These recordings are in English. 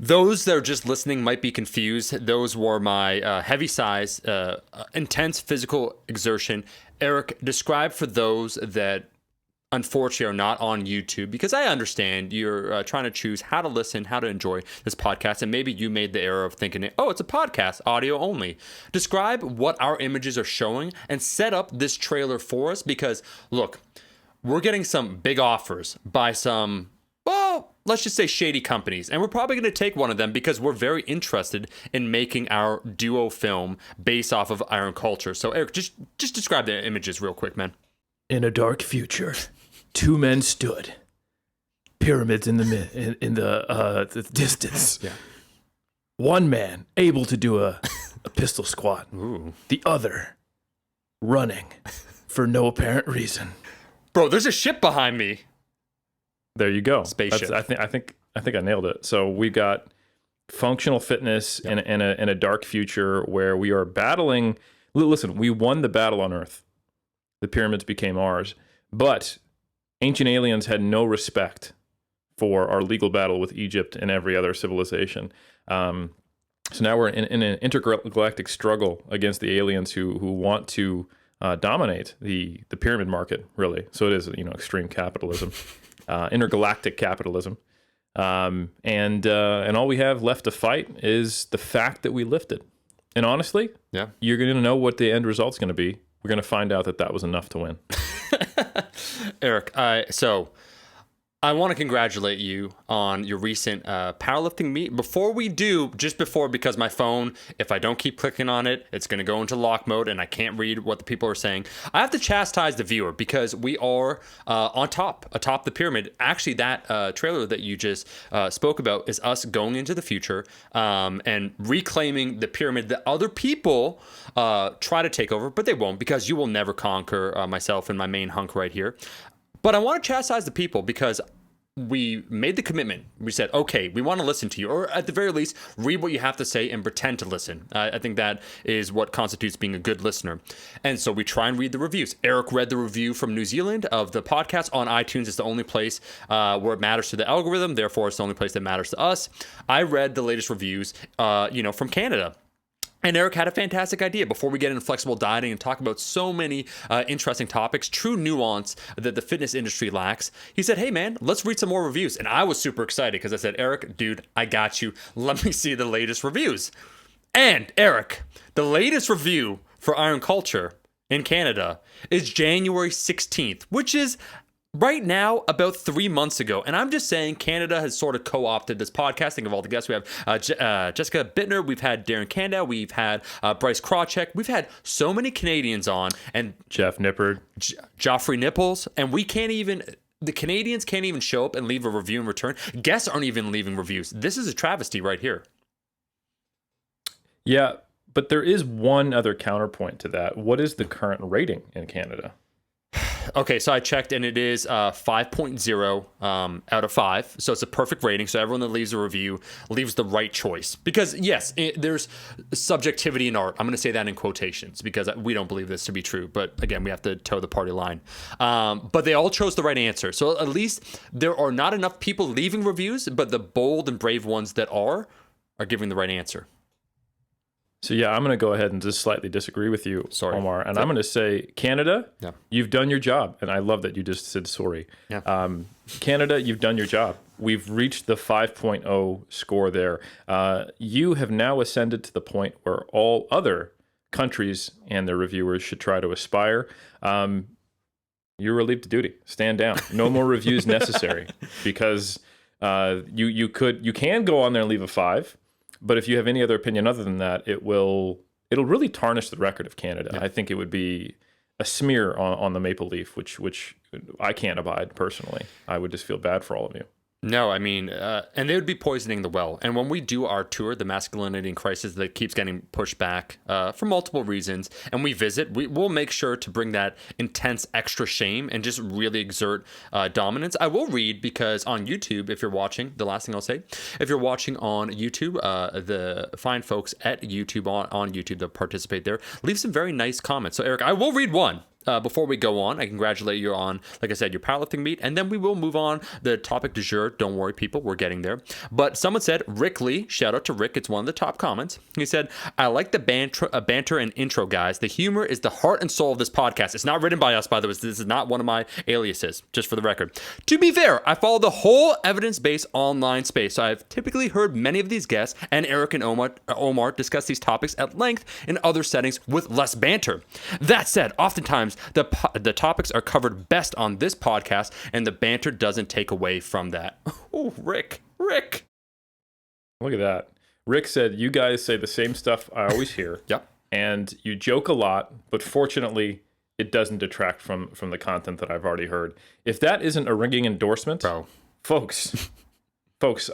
Those that are just listening might be confused. Those were my heavy size, intense physical exertion. Eric, describe for those that unfortunately are not on YouTube, because I understand you're trying to choose how to listen, how to enjoy this podcast, and maybe you made the error of thinking, oh, it's a podcast, audio only. Describe what our images are showing and set up this trailer for us, because look, we're getting some big offers by some, well, let's just say shady companies. And we're probably going to take one of them because we're very interested in making our duo film based off of Iron Culture. So Eric, just describe the images real quick, man. In a dark future, two men stood. Pyramids in the distance. Yeah. One man able to do a pistol squat. Ooh. The other running for no apparent reason. Bro, there's a ship behind me. There you go. Spaceship. I think I nailed it. So we've got functional fitness in a dark future where we are battling. Listen, we won the battle on Earth. The pyramids became ours, but ancient aliens had no respect for our legal battle with Egypt and every other civilization. So now we're in an intergalactic struggle against the aliens who want to dominate the pyramid market, really. So it is, extreme capitalism. Intergalactic capitalism, and all we have left to fight is the fact that we lifted. And honestly, yeah, you're going to know what the end result's going to be. We're going to find out that was enough to win. Eric, so I want to congratulate you on your recent powerlifting meet. Before we do, because my phone, if I don't keep clicking on it, it's going to go into lock mode and I can't read what the people are saying. I have to chastise the viewer because we are atop the pyramid. Actually, that trailer that you just spoke about is us going into the future and reclaiming the pyramid that other people try to take over, but they won't, because you will never conquer myself and my main hunk right here. But I want to chastise the people because we made the commitment. We said, okay, we want to listen to you, or at the very least, read what you have to say and pretend to listen. I think that is what constitutes being a good listener. And so we try and read the reviews. Eric read the review from New Zealand of the podcast on iTunes. It's the only place where it matters to the algorithm. Therefore, it's the only place that matters to us. I read the latest reviews, from Canada. And Eric had a fantastic idea before we get into flexible dieting and talk about so many interesting topics, true nuance that the fitness industry lacks. He said, hey, man, let's read some more reviews. And I was super excited because I said, Eric, dude, I got you. Let me see the latest reviews. And Eric, the latest review for Iron Culture in Canada is January 16th, which is right now, about 3 months ago. And I'm just saying, Canada has sort of co-opted this podcast. Think of all the guests. We have Jessica Bittner. We've had Darren Candow. We've had Bryce Krawcheck. We've had so many Canadians on. And Jeff Nippard. Joffrey Nipples. And the Canadians can't even show up and leave a review in return. Guests aren't even leaving reviews. This is a travesty right here. Yeah, but there is one other counterpoint to that. What is the current rating in Canada? Okay, so I checked, and it is 5.0 out of 5. So it's a perfect rating. So everyone that leaves a review leaves the right choice. Because, yes, there's subjectivity in art. I'm going to say that in quotations because we don't believe this to be true. But, again, we have to toe the party line. But they all chose the right answer. So at least there are not enough people leaving reviews, but the bold and brave ones that are giving the right answer. So, yeah, I'm going to go ahead and just slightly disagree with you, Omar. And I'm going to say, Canada, You've done your job. And I love that you just said sorry. Yeah. Canada, you've done your job. We've reached the 5.0 score there. You have now ascended to the point where all other countries and their reviewers should try to aspire. You're relieved of duty. Stand down. No more reviews necessary because you can go on there and leave a 5. But if you have any other opinion other than that, it'll really tarnish the record of Canada. Yeah. I think it would be a smear on the maple leaf, which I can't abide personally. I would just feel bad for all of you. No, I mean, and they would be poisoning the well. And when we do our tour, the Masculinity in Crisis, that keeps getting pushed back for multiple reasons, and we visit, we'll make sure to bring that intense extra shame and just really exert dominance. I will read, because on YouTube, if you're watching, the last thing I'll say, if you're watching on YouTube, the fine folks at YouTube, on YouTube that participate there, leave some very nice comments. So, Eric, I will read one. before we go on, I congratulate you on, like I said, your powerlifting meet, and then we will move on the topic du jour. Don't worry, people, we're getting there. But someone said, Rick Lee, shout out to Rick, it's one of the top comments. He said, I like the banter and intro, guys. The humor is the heart and soul of this podcast. It's not written by us, by the way. This is not one of my aliases, just for the record. To be fair, I follow the whole evidence-based online space, so I've typically heard many of these guests and Eric and Omar discuss these topics at length in other settings with less banter. That said, oftentimes the topics are covered best on this podcast, and the banter doesn't take away from that. Oh, Rick. Look at that. Rick said, you guys say the same stuff I always hear. Yep. And you joke a lot, but fortunately, it doesn't detract from the content that I've already heard. If that isn't a ringing endorsement, Bro. folks,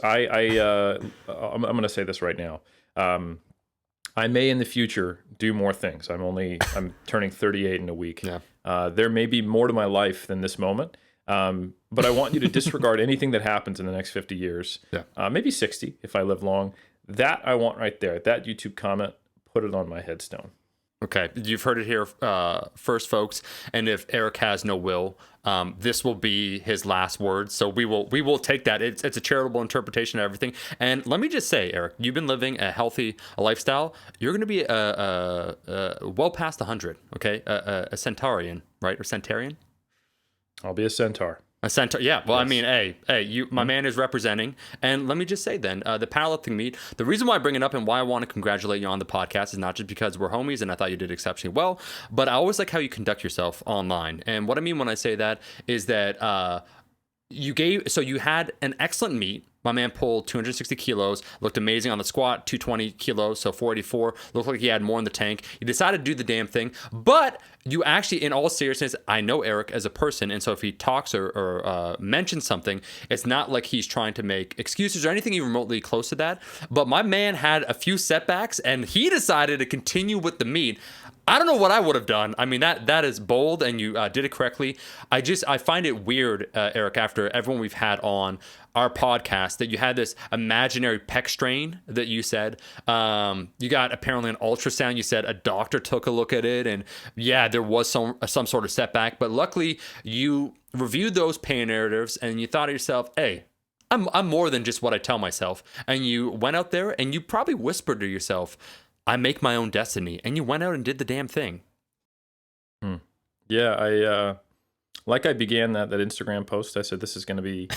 I'm going to say this right now. I may in the future do more things. I'm turning 38 in a week. Yeah. There may be more to my life than this moment. But I want you to disregard anything that happens in the next 50 years. Yeah. Maybe 60 if I live long. That I want right there. That YouTube comment, put it on my headstone. Okay, you've heard it here first, folks. And if Eric has no will, this will be his last words. So we will take that. It's a charitable interpretation of everything. And let me just say, Eric, you've been living a healthy lifestyle. You're going to be well past 100. Okay, a centurion, right, or centurion? I'll be a centaur. A centaur, yeah. Well, Yes. I mean, hey, you, my man is representing. And let me just say then, the powerlifting meet, the reason why I bring it up and why I want to congratulate you on the podcast is not just because we're homies and I thought you did exceptionally well, but I always like how you conduct yourself online. And what I mean when I say that is that you had an excellent meet. My man pulled 260 kilos, looked amazing on the squat, 220 kilos, so 484. Looked like he had more in the tank. You decided to do the damn thing, but you actually, in all seriousness, I know Eric as a person, and so if he talks or mentions something, it's not like he's trying to make excuses or anything even remotely close to that. But my man had a few setbacks, and he decided to continue with the meet. I don't know what I would have done. I mean, that is bold, and you did it correctly. I find it weird, Eric, after everyone we've had on our podcast, that you had this imaginary pec strain that you said. You got apparently an ultrasound. You said a doctor took a look at it, and yeah, there was some sort of setback. But luckily, you reviewed those pain narratives, and you thought to yourself, hey, I'm more than just what I tell myself. And you went out there, and you probably whispered to yourself, I make my own destiny, and you went out and did the damn thing. Yeah, I began that Instagram post. I said this is going to be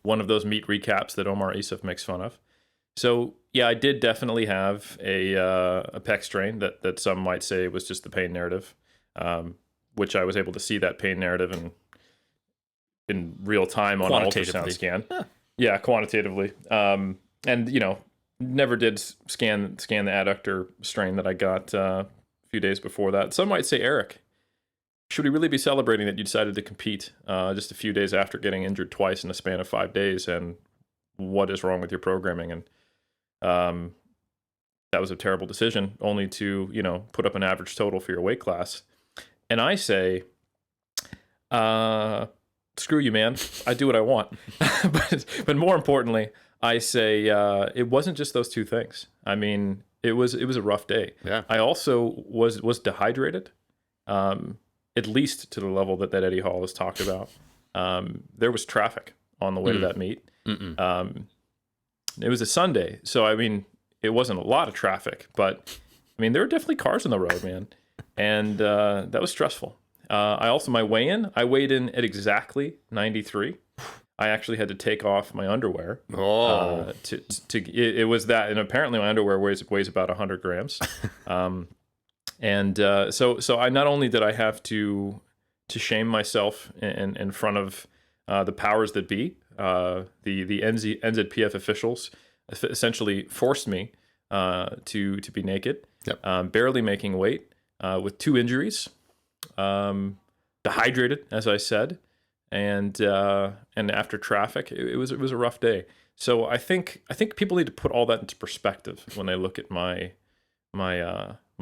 one of those meet recaps that Omar IIfym makes fun of. So yeah, I did definitely have a pec strain that some might say was just the pain narrative, which I was able to see that pain narrative in real time on an ultrasound scan. Yeah, quantitatively, and never did scan the adductor strain that I got a few days before that. Some might say, Eric, should we really be celebrating that you decided to compete just a few days after getting injured twice in a span of 5 days? And what is wrong with your programming? And that was a terrible decision, only to put up an average total for your weight class. And I say, screw you, man. I do what I want. but more importantly, I say it wasn't just those two things. I mean, it was a rough day. Yeah. I also was dehydrated, at least to the level that Eddie Hall has talked about. There was traffic on the way to that meet. It was a Sunday, so I mean, it wasn't a lot of traffic, but I mean, there were definitely cars on the road, man, and that was stressful. My weigh-in, I weighed in at exactly 93. I actually had to take off my underwear. It was that, and apparently my underwear weighs about 100 grams. So I not only did I have to shame myself in front of the powers that be, the NZPF officials essentially forced me to be naked, barely making weight, with 2 injuries, dehydrated, as I said. And after traffic, it was a rough day. So I think people need to put all that into perspective when they look at my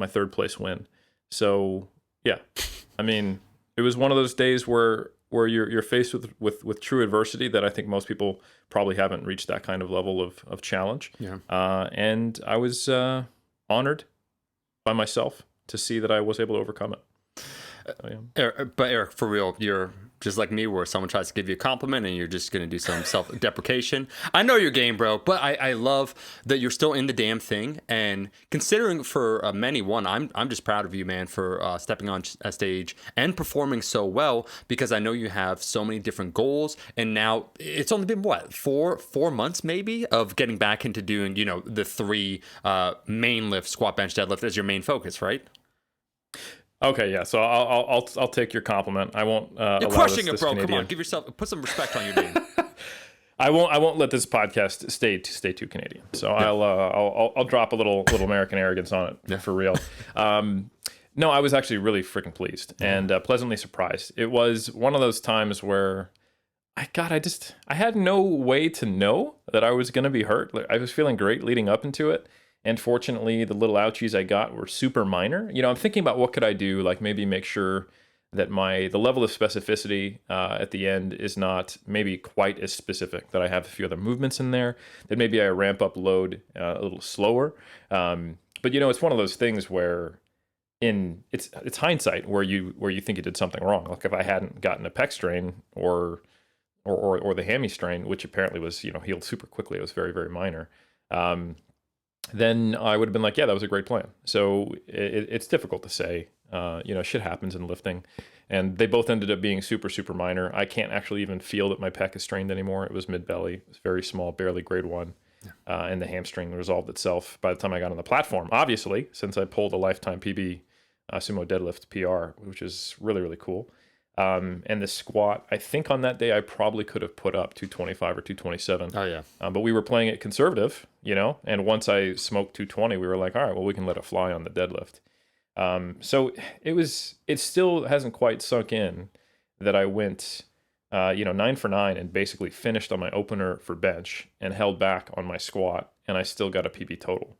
third place win. So yeah, I mean, it was one of those days where you're faced with true adversity that I think most people probably haven't reached that kind of level of challenge. Yeah. And I was honored by myself to see that I was able to overcome it. But Eric, for real, you're just like me, where someone tries to give you a compliment and you're just going to do some self-deprecation. I know your game, bro, but I love that you're still in the damn thing. And considering for many, I'm just proud of you, man, for stepping on a stage and performing so well, because I know you have so many different goals. And now it's only been, what, four months maybe of getting back into doing, the three main lifts, squat, bench, deadlift as your main focus, right? Okay, yeah. So I'll take your compliment. I won't. You're crushing it, bro. Canadian. Come on, give yourself, put some respect on your name. I won't let this podcast stay too Canadian. So I'll drop a little American arrogance on it for real. No, I was actually really freaking pleased and pleasantly surprised. It was one of those times where I had no way to know that I was going to be hurt. Like, I was feeling great leading up into it. And fortunately, the little ouchies I got were super minor. I'm thinking about what could I do, like maybe make sure that the level of specificity at the end is not maybe quite as specific, that I have a few other movements in there, that maybe I ramp up load a little slower. But it's one of those things where it's hindsight where you think you did something wrong. Like if I hadn't gotten a pec strain or the hammy strain, which apparently was healed super quickly, it was very, very minor. Then I would have been like, yeah, that was a great plan. So it's difficult to say. Shit happens in lifting. And they both ended up being super, super minor. I can't actually even feel that my pec is strained anymore. It was mid-belly. It was very small, barely grade 1. And the hamstring resolved itself by the time I got on the platform. Obviously, since I pulled a lifetime PB sumo deadlift PR, which is really, really cool. And the squat, I think on that day, I probably could have put up 225 or 227. Oh, yeah. But we were playing it conservative, and once I smoked 220, we were like, all right, well, we can let it fly on the deadlift. So it still hasn't quite sunk in that I went, 9 for 9 and basically finished on my opener for bench and held back on my squat, and I still got a PB total,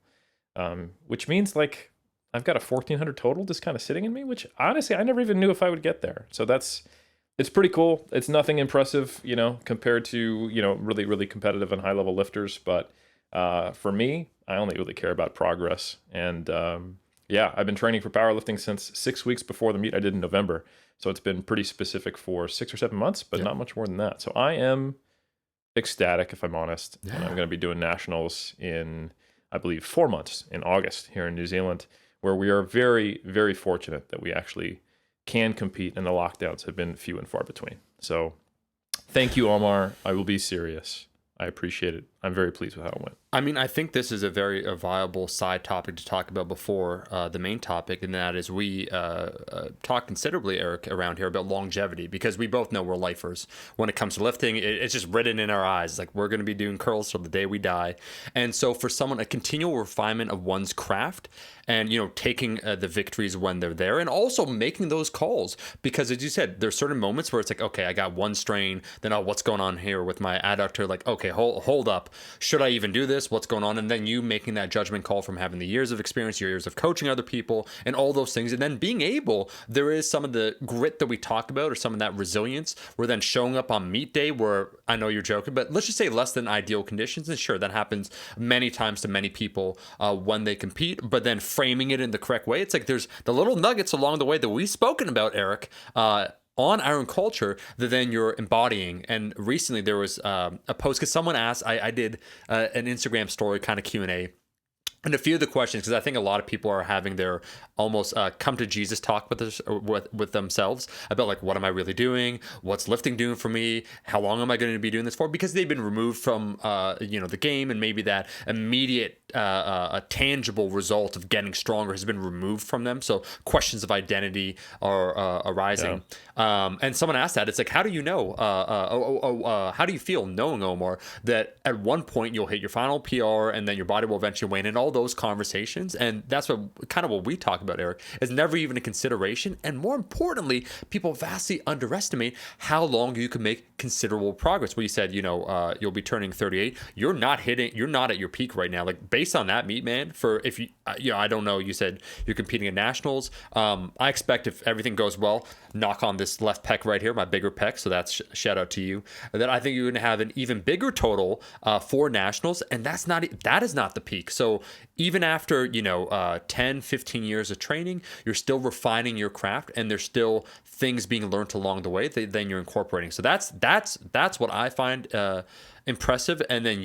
which means like I've got a 1400 total just kind of sitting in me, which honestly, I never even knew if I would get there. So it's pretty cool. It's nothing impressive, compared to, really, really competitive and high level lifters. But for me, I only really care about progress. And I've been training for powerlifting since 6 weeks before the meet I did in November. So it's been pretty specific for 6 or 7 months, but not much more than that. So I am ecstatic, if I'm honest. Yeah. And I'm going to be doing nationals in, I believe, 4 months in August here in New Zealand, where we are very, very fortunate that we actually can compete, and the lockdowns have been few and far between. So thank you, Omar. I will be serious. I appreciate it. I'm very pleased with how it went. I mean, I think this is a very viable side topic to talk about before the main topic, and that is we talk considerably, Eric, around here about longevity, because we both know we're lifers. When it comes to lifting, it's just written in our eyes. Like, we're going to be doing curls till the day we die. And so for someone, a continual refinement of one's craft and, taking the victories when they're there, and also making those calls, because as you said, there's certain moments where it's like, okay, I got one strain, then what's going on here with my adductor? Like, okay, hold up. Should I even do this? What's going on? And then you making that judgment call from having the years of experience, your years of coaching other people, and all those things. And then being able, there is some of the grit that we talked about, or some of that resilience, where then showing up on meet day, where I know you're joking, but let's just say less than ideal conditions. And sure, that happens many times to many people when they compete, but then framing it in the correct way. It's like there's the little nuggets along the way that we've spoken about, Eric, on Iron Culture, that then you're embodying. And recently there was a post, because someone asked, I did an Instagram story kind of Q&A, and a few of the questions, because I think a lot of people are having their almost come to Jesus talk with themselves about, like, what am I really doing? What's lifting doing for me? How long am I going to be doing this for? Because they've been removed from the game, and maybe that immediate a tangible result of getting stronger has been removed from them. So questions of identity are arising. Yeah. And someone asked that. It's like, how do you know? How do you feel knowing, Omar, that at one point you'll hit your final PR and then your body will eventually wane, and all those conversations? And that's what we talk about, Eric, is never even a consideration. And more importantly, people vastly underestimate how long you can make considerable progress. Where you said, you'll be turning 38. You're not at your peak right now. Like, based on that meet, man, for if you, I don't know, you said you're competing at nationals. I expect, if everything goes well, knock on this left pec right here, my bigger pec, so that's shout out to you, that I think you're going to have an even bigger total for nationals, and that is not the peak. So even after, 10, 15 years of training, you're still refining your craft, and there's still things being learned along the way that then you're incorporating. So that's what I find impressive. And then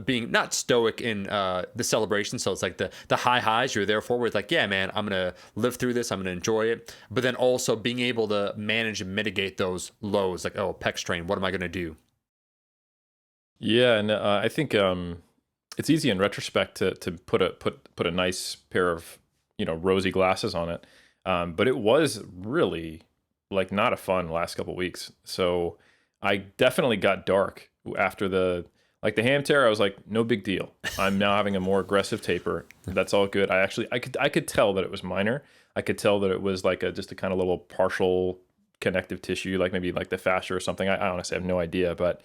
being not stoic in the celebration. So it's like the high highs you're there for, where it's like, yeah, man, I'm going to live through this. I'm going to enjoy it. But then also being able to manage and mitigate those lows, like, oh, pec strain, what am I going to do? Yeah, and I think it's easy in retrospect to put a nice pair of rosy glasses on it, but it was really like not a fun last couple of weeks. So I definitely got dark after the ham tear. I was like, no big deal. I'm now having a more aggressive taper. That's all good. I could tell that it was minor. I could tell that it was like just a kind of little partial connective tissue, like maybe like the fascia or something. I honestly have no idea, but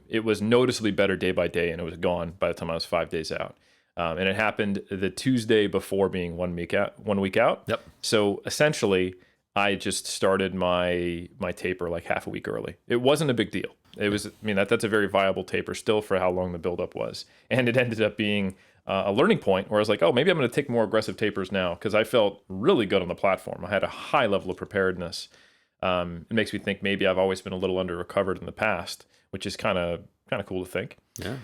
it was noticeably better day by day, and it was gone by the time I was 5 days out. And it happened the Tuesday before being 1 week out. Yep. So essentially, I just started my taper like half a week early. It wasn't a big deal. It was, that's a very viable taper still for how long the buildup was. And it ended up being a learning point where I was like, oh, maybe I'm going to take more aggressive tapers now, because I felt really good on the platform. I had a high level of preparedness. It makes me think maybe I've always been a little under recovered in the past, which is kind of cool to think. Yeah.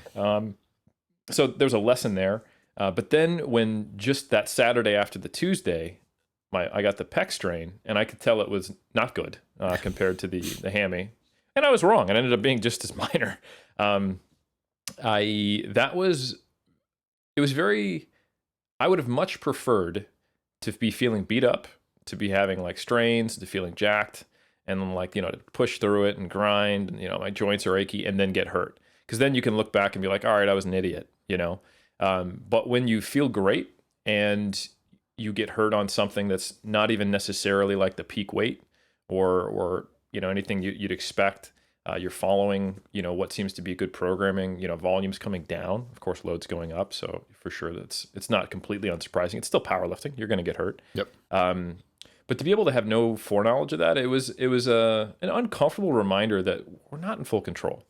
So there's a lesson there. But then when just that Saturday after the Tuesday, I got the pec strain, and I could tell it was not good compared to the hammy. And I was wrong. It ended up being just as minor. I would have much preferred to be feeling beat up, to be having like strains, to feeling jacked, and then to push through it and grind, and my joints are achy, and then get hurt. Because then you can look back and be like, all right, I was an idiot, But when you feel great and you get hurt on something that's not even necessarily like the peak weight or anything you'd expect, you're following what seems to be good programming, volumes coming down, of course loads going up, so for sure it's not completely unsurprising. It's still powerlifting, you're going to get hurt. Yep. But to be able to have no foreknowledge of that, it was an uncomfortable reminder that we're not in full control.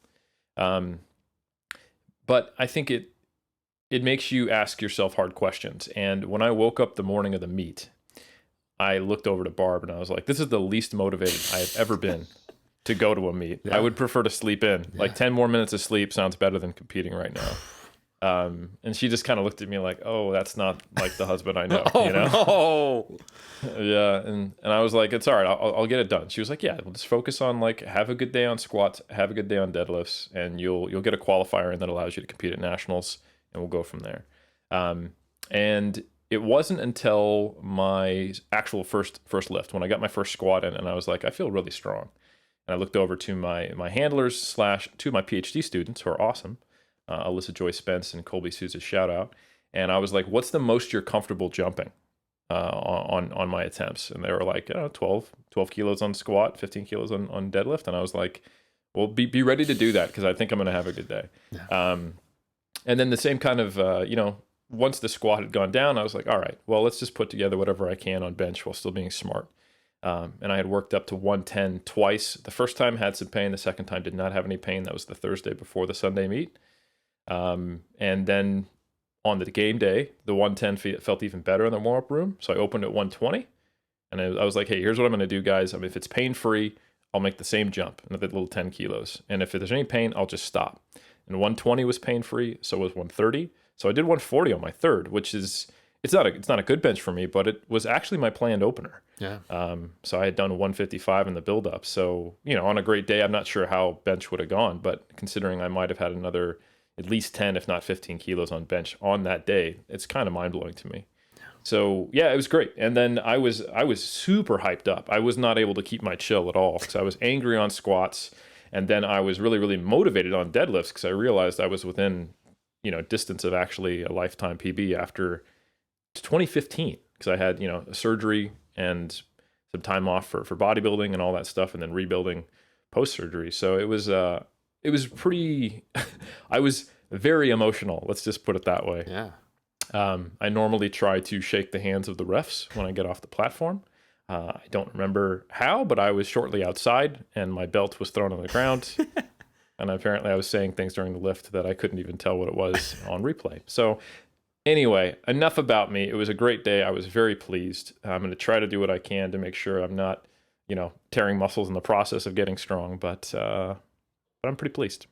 But I think it makes you ask yourself hard questions. And when I woke up the morning of the meet, I looked over to Barb and I was like, this is the least motivated I have ever been to go to a meet. Yeah. I would prefer to sleep in. Yeah. Like 10 more minutes of sleep sounds better than competing right now. And she just kind of looked at me like, oh, that's not like the husband I know. No. Yeah. And I was like, it's all right. I'll get it done. She was like, yeah, we'll just focus on have a good day on squats, have a good day on deadlifts, and you'll get a qualifier, and that allows you to compete at nationals, and we'll go from there. And it wasn't until my actual first lift, when I got my first squat in, and I was like, I feel really strong. And I looked over to my handlers / to my PhD students, who are awesome, Alyssa Joy Spence and Colby Sousa, shout out. And I was like, what's the most you're comfortable jumping on my attempts? And they were like, 12 kilos on squat, 15 kilos on deadlift. And I was like, well, be ready to do that, because I think I'm going to have a good day. Yeah. And then the same kind of, once the squat had gone down, I was like, all right, well, let's just put together whatever I can on bench while still being smart. And I had worked up to 110 twice. The first time had some pain. The second time did not have any pain. That was the Thursday before the Sunday meet. And then on the game day, the 110 felt even better in the warm-up room. So I opened at 120. And I was like, hey, here's what I'm going to do, guys. If it's pain-free, I'll make the same jump, another little 10 kilos. And if there's any pain, I'll just stop. And 120 was pain-free, so was 130. So I did 140 on my third, which is, it's not a good bench for me, but it was actually my planned opener. Yeah. So I had done 155 in the build-up. So, on a great day, I'm not sure how bench would have gone, but considering I might have had another at least 10, if not 15 kilos on bench on that day, it's kind of mind-blowing to me. So yeah, it was great. And then I was super hyped up. I was not able to keep my chill at all, because I was angry on squats. And then I was really, really motivated on deadlifts, because I realized I was within, distance of actually a lifetime PB after 2015, because I had, a surgery and some time off for bodybuilding and all that stuff, and then rebuilding post-surgery. So it was pretty, I was very emotional. Let's just put it that way. Yeah. I normally try to shake the hands of the refs when I get off the platform. I don't remember how, but I was shortly outside and my belt was thrown on the ground. And apparently I was saying things during the lift that I couldn't even tell what it was on replay. So Anyway, enough about me. It was a great day. I was very pleased. I'm going to try to do what I can to make sure I'm not, tearing muscles in the process of getting strong, but I'm pretty pleased.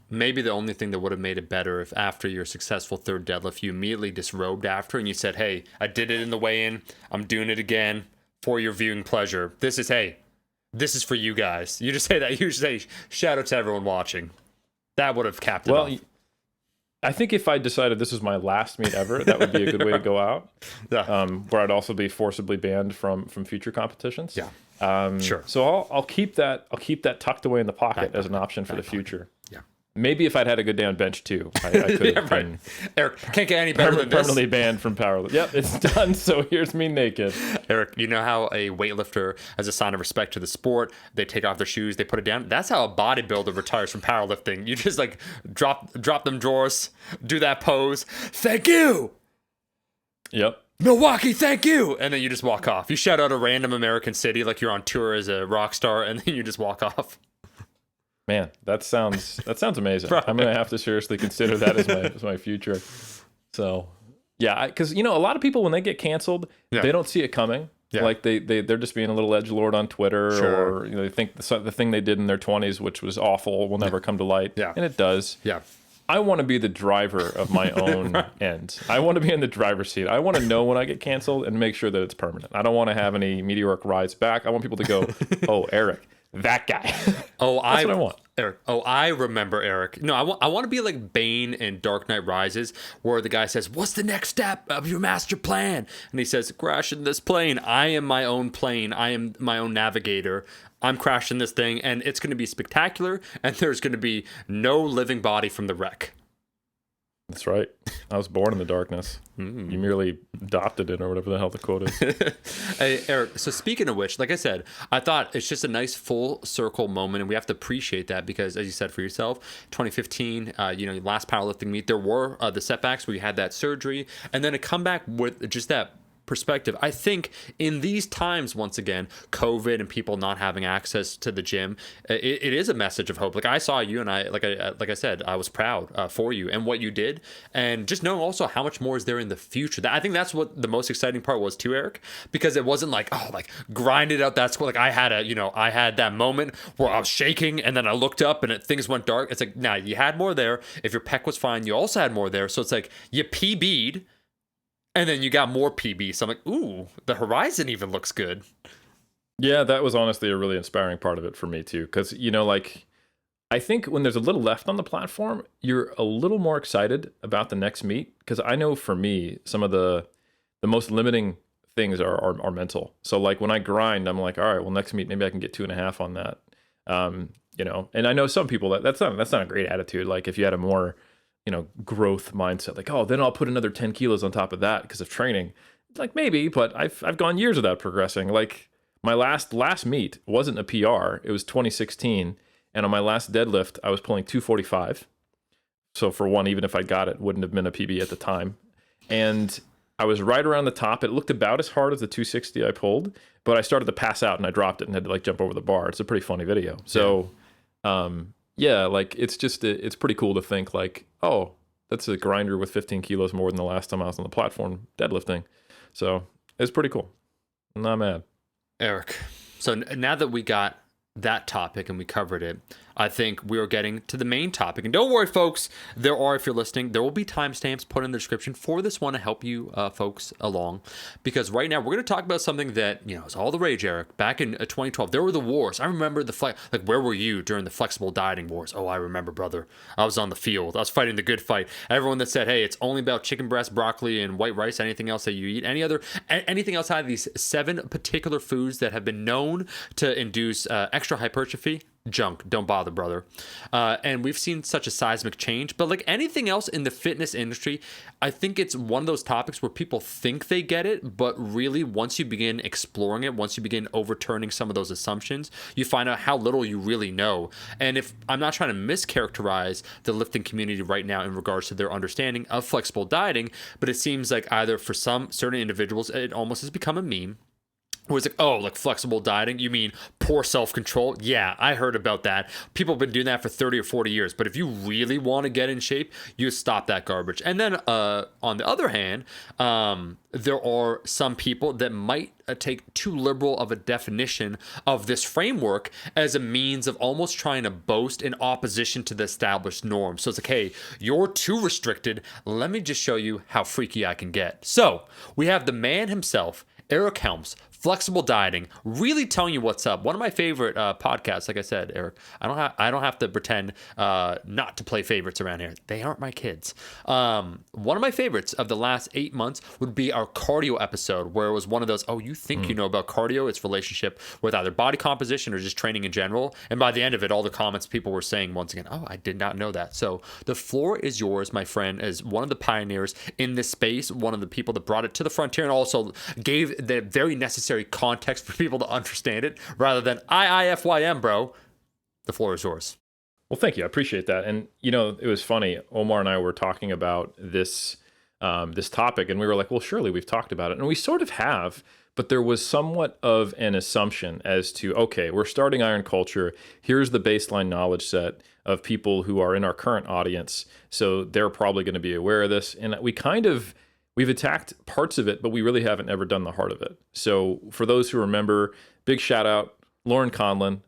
Maybe the only thing that would have made it better if after your successful third deadlift, you immediately disrobed after and you said, hey, I did it in the weigh-in. I'm doing it again for your viewing pleasure. This is for you guys. You just say that. You just say, shout out to everyone watching. That would have capped it off. I think if I decided this was my last meet ever, that would be a good way to go out. Yeah. Where I'd also be forcibly banned from future competitions. Yeah. Sure. So I'll keep that. I'll keep that tucked away in the pocket as an option for the future. Yeah. Maybe if I'd had a good day on bench too, I could have been Eric, can't get any better than this. Permanently banned from powerlifting. Yep, it's done. So here's me naked. Eric, you know how a weightlifter, as a sign of respect to the sport, they take off their shoes, they put it down? That's how a bodybuilder retires from powerlifting. You just like drop them drawers, do that pose. Thank you. Yep. Milwaukee, thank you. And then you just walk off. You shout out a random American city like you're on tour as a rock star, and then you just walk off. Man, that sounds amazing. Right. I'm gonna have to seriously consider that as my future. So, yeah, because a lot of people when they get canceled, they don't see it coming. Yeah. Like they're just being a little edgelord on Twitter, or they think the thing they did in their 20s, which was awful, will never come to light. Yeah, and it does. Yeah. I want to be the driver of my own end. I want to be in the driver's seat. I want to know when I get canceled and make sure that it's permanent. I don't want to have any meteoric rides back. I want people to go, oh, Eric. That guy. That's what I want. Eric. Oh, I remember Eric. No, I want to be like Bane in Dark Knight Rises, where the guy says, what's the next step of your master plan? And he says, crashing this plane. I am my own plane. I am my own navigator. I'm crashing this thing, and it's going to be spectacular, and there's going to be no living body from the wreck. That's right. I was born in the darkness. You merely adopted it, or whatever the hell the quote is. Hey, Eric, so speaking of which, like I said, I thought it's just a nice full circle moment, and we have to appreciate that because, as you said for yourself, 2015, last powerlifting meet, there were the setbacks where you had that surgery, and then a comeback with just that perspective. I think in these times, once again, COVID and people not having access to the gym, it is a message of hope. Like I saw you, and like I said, I was proud for you and what you did, and just knowing also how much more is there in the future. I think that's what the most exciting part was too, Eric, because it wasn't like, oh, like grind it out. That's what, like I had that moment where I was shaking and then I looked up and things went dark. It's like, nah, you had more there. If your pec was fine, you also had more there. So it's like you PB'd. And then you got more PB. So I'm like, ooh, the horizon even looks good. Yeah, that was honestly a really inspiring part of it for me too. Because, I think when there's a little left on the platform, you're a little more excited about the next meet. Because I know for me, some of the most limiting things are mental. So like when I grind, I'm like, all right, well, next meet, maybe I can get 2.5 on that. And I know some people that's not a great attitude. Like if you had a more growth mindset, like, oh, then I'll put another 10 kilos on top of that because of training. Like maybe, but I've gone years without progressing. Like my last meet wasn't a PR. It was 2016. And on my last deadlift, I was pulling 245. So for one, even if I got it, wouldn't have been a PB at the time. And I was right around the top. It looked about as hard as the 260 I pulled, but I started to pass out and I dropped it and had to like jump over the bar. It's a pretty funny video. So, yeah, like it's just it's pretty cool to think like, oh, that's a grinder with 15 kilos more than the last time I was on the platform deadlifting. So it's pretty cool. I'm not mad. Eric, so now that we got that topic and we covered it, I think we are getting to the main topic. And don't worry, folks, there are, if you're listening, there will be timestamps put in the description for this one to help you folks along. Because right now, we're going to talk about something that, is all the rage, Eric. Back in 2012, there were the wars. I remember where were you during the flexible dieting wars? Oh, I remember, brother. I was on the field. I was fighting the good fight. Everyone that said, hey, it's only about chicken breast, broccoli, and white rice, anything else that you eat, anything outside of these 7 particular foods that have been known to induce extra hypertrophy, junk, don't bother, brother. And we've seen such a seismic change, but like anything else in the fitness industry, I think it's one of those topics where people think they get it, but really once you begin exploring it, once you begin overturning some of those assumptions, you find out how little you really know. And if I'm not trying to mischaracterize the lifting community right now in regards to their understanding of flexible dieting, but it seems like either for some certain individuals, it almost has become a meme, was like, oh, like flexible dieting? You mean poor self-control? Yeah, I heard about that. People have been doing that for 30 or 40 years. But if you really want to get in shape, you stop that garbage. And then on the other hand, there are some people that might take too liberal of a definition of this framework as a means of almost trying to boast in opposition to the established norm. So it's like, hey, you're too restricted. Let me just show you how freaky I can get. So we have the man himself, Eric Helms, flexible dieting, really telling you what's up. One of my favorite podcasts, like I said, Eric. I don't have to pretend not to play favorites around here. They aren't my kids. One of my favorites of the last 8 months would be our cardio episode, where it was one of those, oh, you think you know about cardio, its relationship with either body composition or just training in general. And by the end of it, all the comments people were saying once again, oh, I did not know that. So the floor is yours, my friend, as one of the pioneers in this space, one of the people that brought it to the frontier and also gave the very necessary context for people to understand it rather than IIfym, bro. The floor is yours. Well, thank you. I appreciate that. And, you know, it was funny. Omar and I were talking about this topic, and we were like, well, surely we've talked about it. And we sort of have, but there was somewhat of an assumption as to, okay, we're starting Iron Culture. Here's the baseline knowledge set of people who are in our current audience. So they're probably going to be aware of this. And we've attacked parts of it, but we really haven't ever done the heart of it. So for those who remember, big shout out, Lauren Conlon.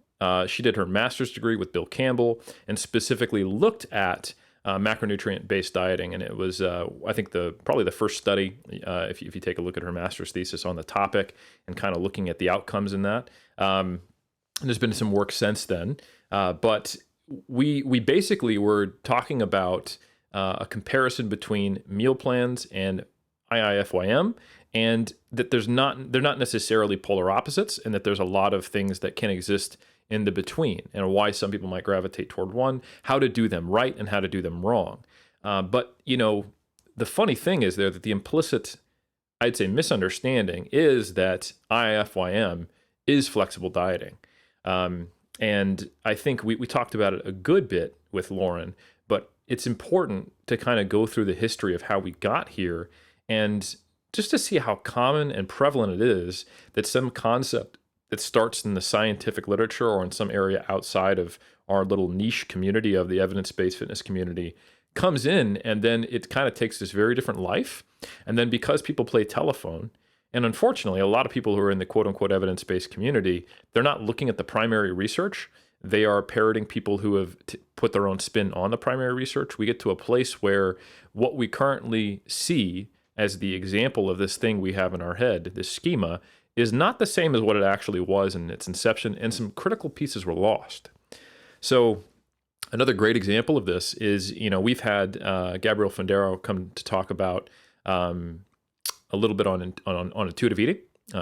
She did her master's degree with Bill Campbell and specifically looked at macronutrient-based dieting. And it was, I think, probably the first study, if you take a look at her master's thesis on the topic and kind of looking at the outcomes in that. And there's been some work since then. But we basically were talking about a comparison between meal plans and IIfym, and that they're not necessarily polar opposites, and that there's a lot of things that can exist in the between, and why some people might gravitate toward one, how to do them right and how to do them wrong. But, you know, the funny thing is there that the implicit, I'd say, misunderstanding is that IIfym is flexible dieting. And I think we talked about it a good bit with Lauren, but it's important to kind of go through the history of how we got here and just to see how common and prevalent it is that some concept that starts in the scientific literature or in some area outside of our little niche community of the evidence-based fitness community comes in, and then it kind of takes this very different life. And then because people play telephone, and unfortunately, a lot of people who are in the quote-unquote evidence-based community, they're not looking at the primary research. They are parroting people who have put their own spin on the primary research. We get to a place where what we currently see as the example of this thing we have in our head, this schema, is not the same as what it actually was in its inception, and some critical pieces were lost. So another great example of this is, you know, we've had Gabrielle Fondero come to talk about a little bit on intuitive eating.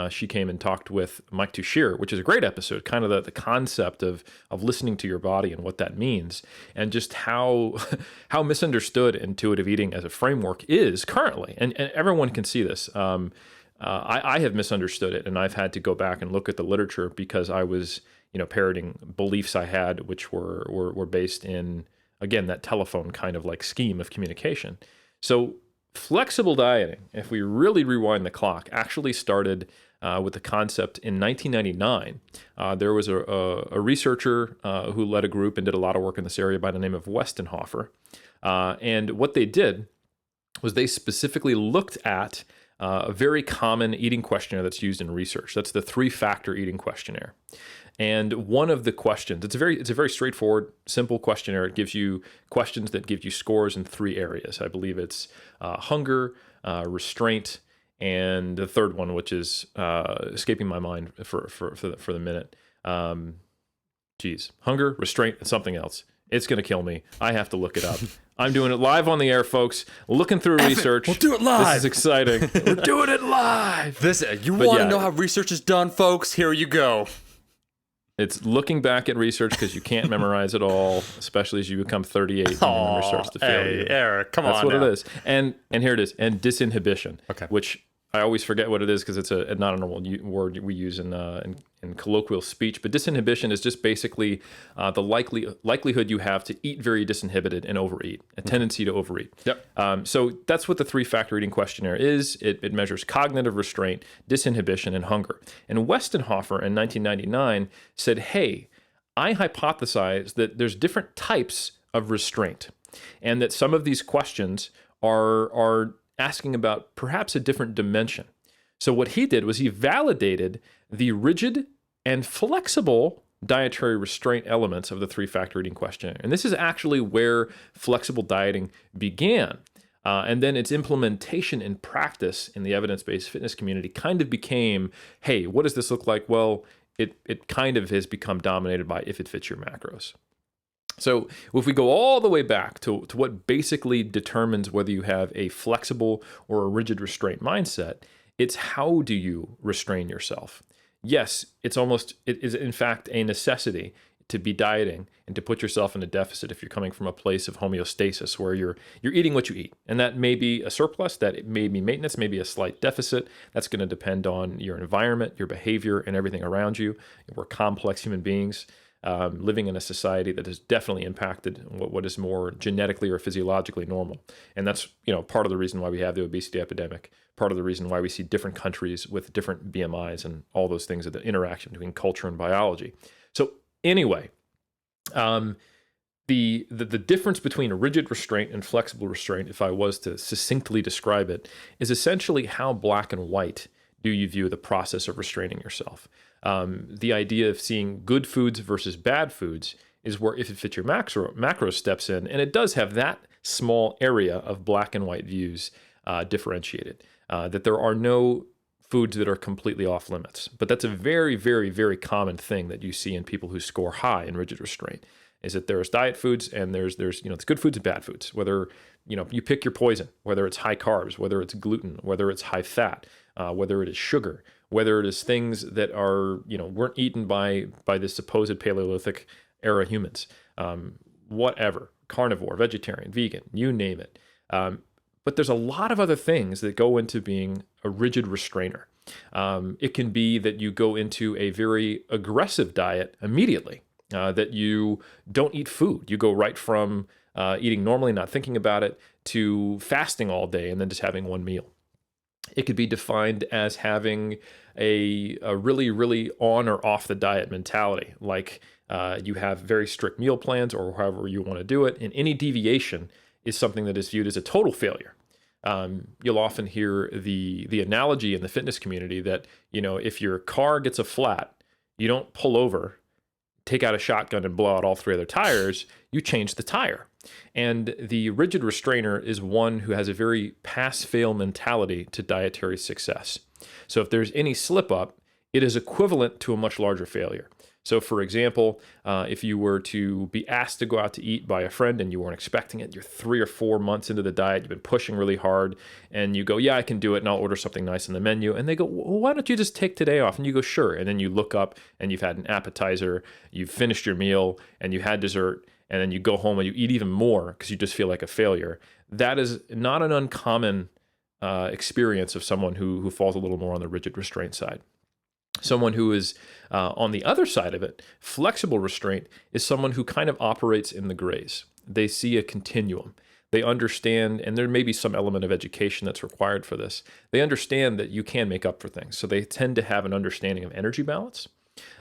She came and talked with Mike Tushir, which is a great episode, kind of the concept of listening to your body and what that means, and just how misunderstood intuitive eating as a framework is currently. And everyone can see this. I have misunderstood it, and I've had to go back and look at the literature because I was, you know, parroting beliefs I had, which were based in, again, that telephone kind of like scheme of communication. So flexible dieting, if we really rewind the clock, actually started with the concept in 1999. There was a researcher who led a group and did a lot of work in this area by the name of Westenhofer. And what they did was they specifically looked at a very common eating questionnaire that's used in research. That's the 3-factor eating questionnaire. And one of the questions, it's a very straightforward, simple questionnaire. It gives you questions that give you scores in 3 areas. I believe it's hunger, restraint, and the third one, which is escaping my mind for the minute. Hunger, restraint, and something else. It's going to kill me. I have to look it up. I'm doing it live on the air, folks. Looking through research. We'll do it live. This is exciting. We're doing it live. You want to know how research is done, folks? Here you go. It's looking back at research because you can't memorize it all, especially as you become 38 and your memory starts to fail you. Eric, come on. That's what now. it is. And here it is. And disinhibition, okay, which I always forget what it is because it's not a normal word we use in in colloquial speech, but disinhibition is just basically the likelihood you have to eat very disinhibited and overeat, a tendency to overeat. Yep. So that's what the 3-factor eating questionnaire is. It measures cognitive restraint, disinhibition, and hunger. And Westenhofer in 1999 said, hey, I hypothesize that there's different types of restraint, and that some of these questions are asking about perhaps a different dimension. So what he did was he validated the rigid and flexible dietary restraint elements of the 3-factor eating questionnaire. And this is actually where flexible dieting began. And then its implementation in practice in the evidence-based fitness community kind of became, hey, what does this look like? Well, it kind of has become dominated by if it fits your macros. So if we go all the way back to what basically determines whether you have a flexible or a rigid restraint mindset, it's how do you restrain yourself? Yes, it is in fact a necessity to be dieting and to put yourself in a deficit if you're coming from a place of homeostasis where you're eating what you eat. And that may be a surplus, that may be maintenance, maybe a slight deficit. That's going to depend on your environment, your behavior, and everything around you. We're complex human beings. Living in a society that has definitely impacted what is more genetically or physiologically normal. And that's part of the reason why we have the obesity epidemic, part of the reason why we see different countries with different BMIs and all those things, the interaction between culture and biology. So anyway, the difference between a rigid restraint and flexible restraint, if I was to succinctly describe it, is essentially how black and white do you view the process of restraining yourself. The idea of seeing good foods versus bad foods is where if it fits your macro steps in, and it does have that small area of black and white views differentiated, that there are no foods that are completely off limits. But that's a very, very, very common thing that you see in people who score high in rigid restraint, is that there's diet foods and there's it's good foods and bad foods, whether you pick your poison, whether it's high carbs, whether it's gluten, whether it's high fat, whether it is sugar, whether it is things that are, weren't eaten by the supposed Paleolithic era humans, whatever, carnivore, vegetarian, vegan, you name it. But there's a lot of other things that go into being a rigid restrainer. It can be that you go into a very aggressive diet immediately, that you don't eat food. You go right from eating normally, not thinking about it, to fasting all day and then just having one meal. It could be defined as having a really, really on or off the diet mentality, like you have very strict meal plans or however you want to do it, and any deviation is something that is viewed as a total failure. You'll often hear the analogy in the fitness community that, if your car gets a flat, you don't pull over, take out a shotgun and blow out all 3 other tires, you change the tire. And the rigid restrainer is one who has a very pass-fail mentality to dietary success. So if there's any slip up, it is equivalent to a much larger failure. So for example, if you were to be asked to go out to eat by a friend and you weren't expecting it, you're 3 or 4 months into the diet, you've been pushing really hard, and you go, yeah, I can do it, and I'll order something nice on the menu. And they go, well, why don't you just take today off? And you go, sure. And then you look up and you've had an appetizer, you've finished your meal, and you had dessert, and then you go home and you eat even more because you just feel like a failure. That is not an uncommon experience of someone who falls a little more on the rigid restraint side. Someone who is on the other side of it, flexible restraint, is someone who kind of operates in the grays. They see a continuum. They understand, and there may be some element of education that's required for this. They understand that you can make up for things. So they tend to have an understanding of energy balance.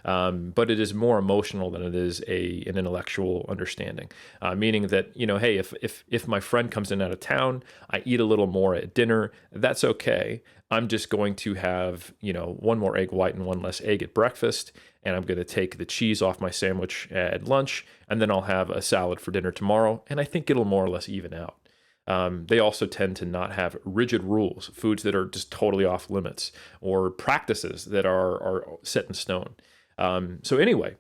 But it is more emotional than it is an intellectual understanding. Meaning that, hey, if my friend comes in out of town, I eat a little more at dinner, that's okay. I'm just going to have, 1 more egg white and 1 less egg at breakfast, and I'm going to take the cheese off my sandwich at lunch, and then I'll have a salad for dinner tomorrow, and I think it'll more or less even out. They also tend to not have rigid rules, foods that are just totally off limits, or practices that are set in stone. So anyway,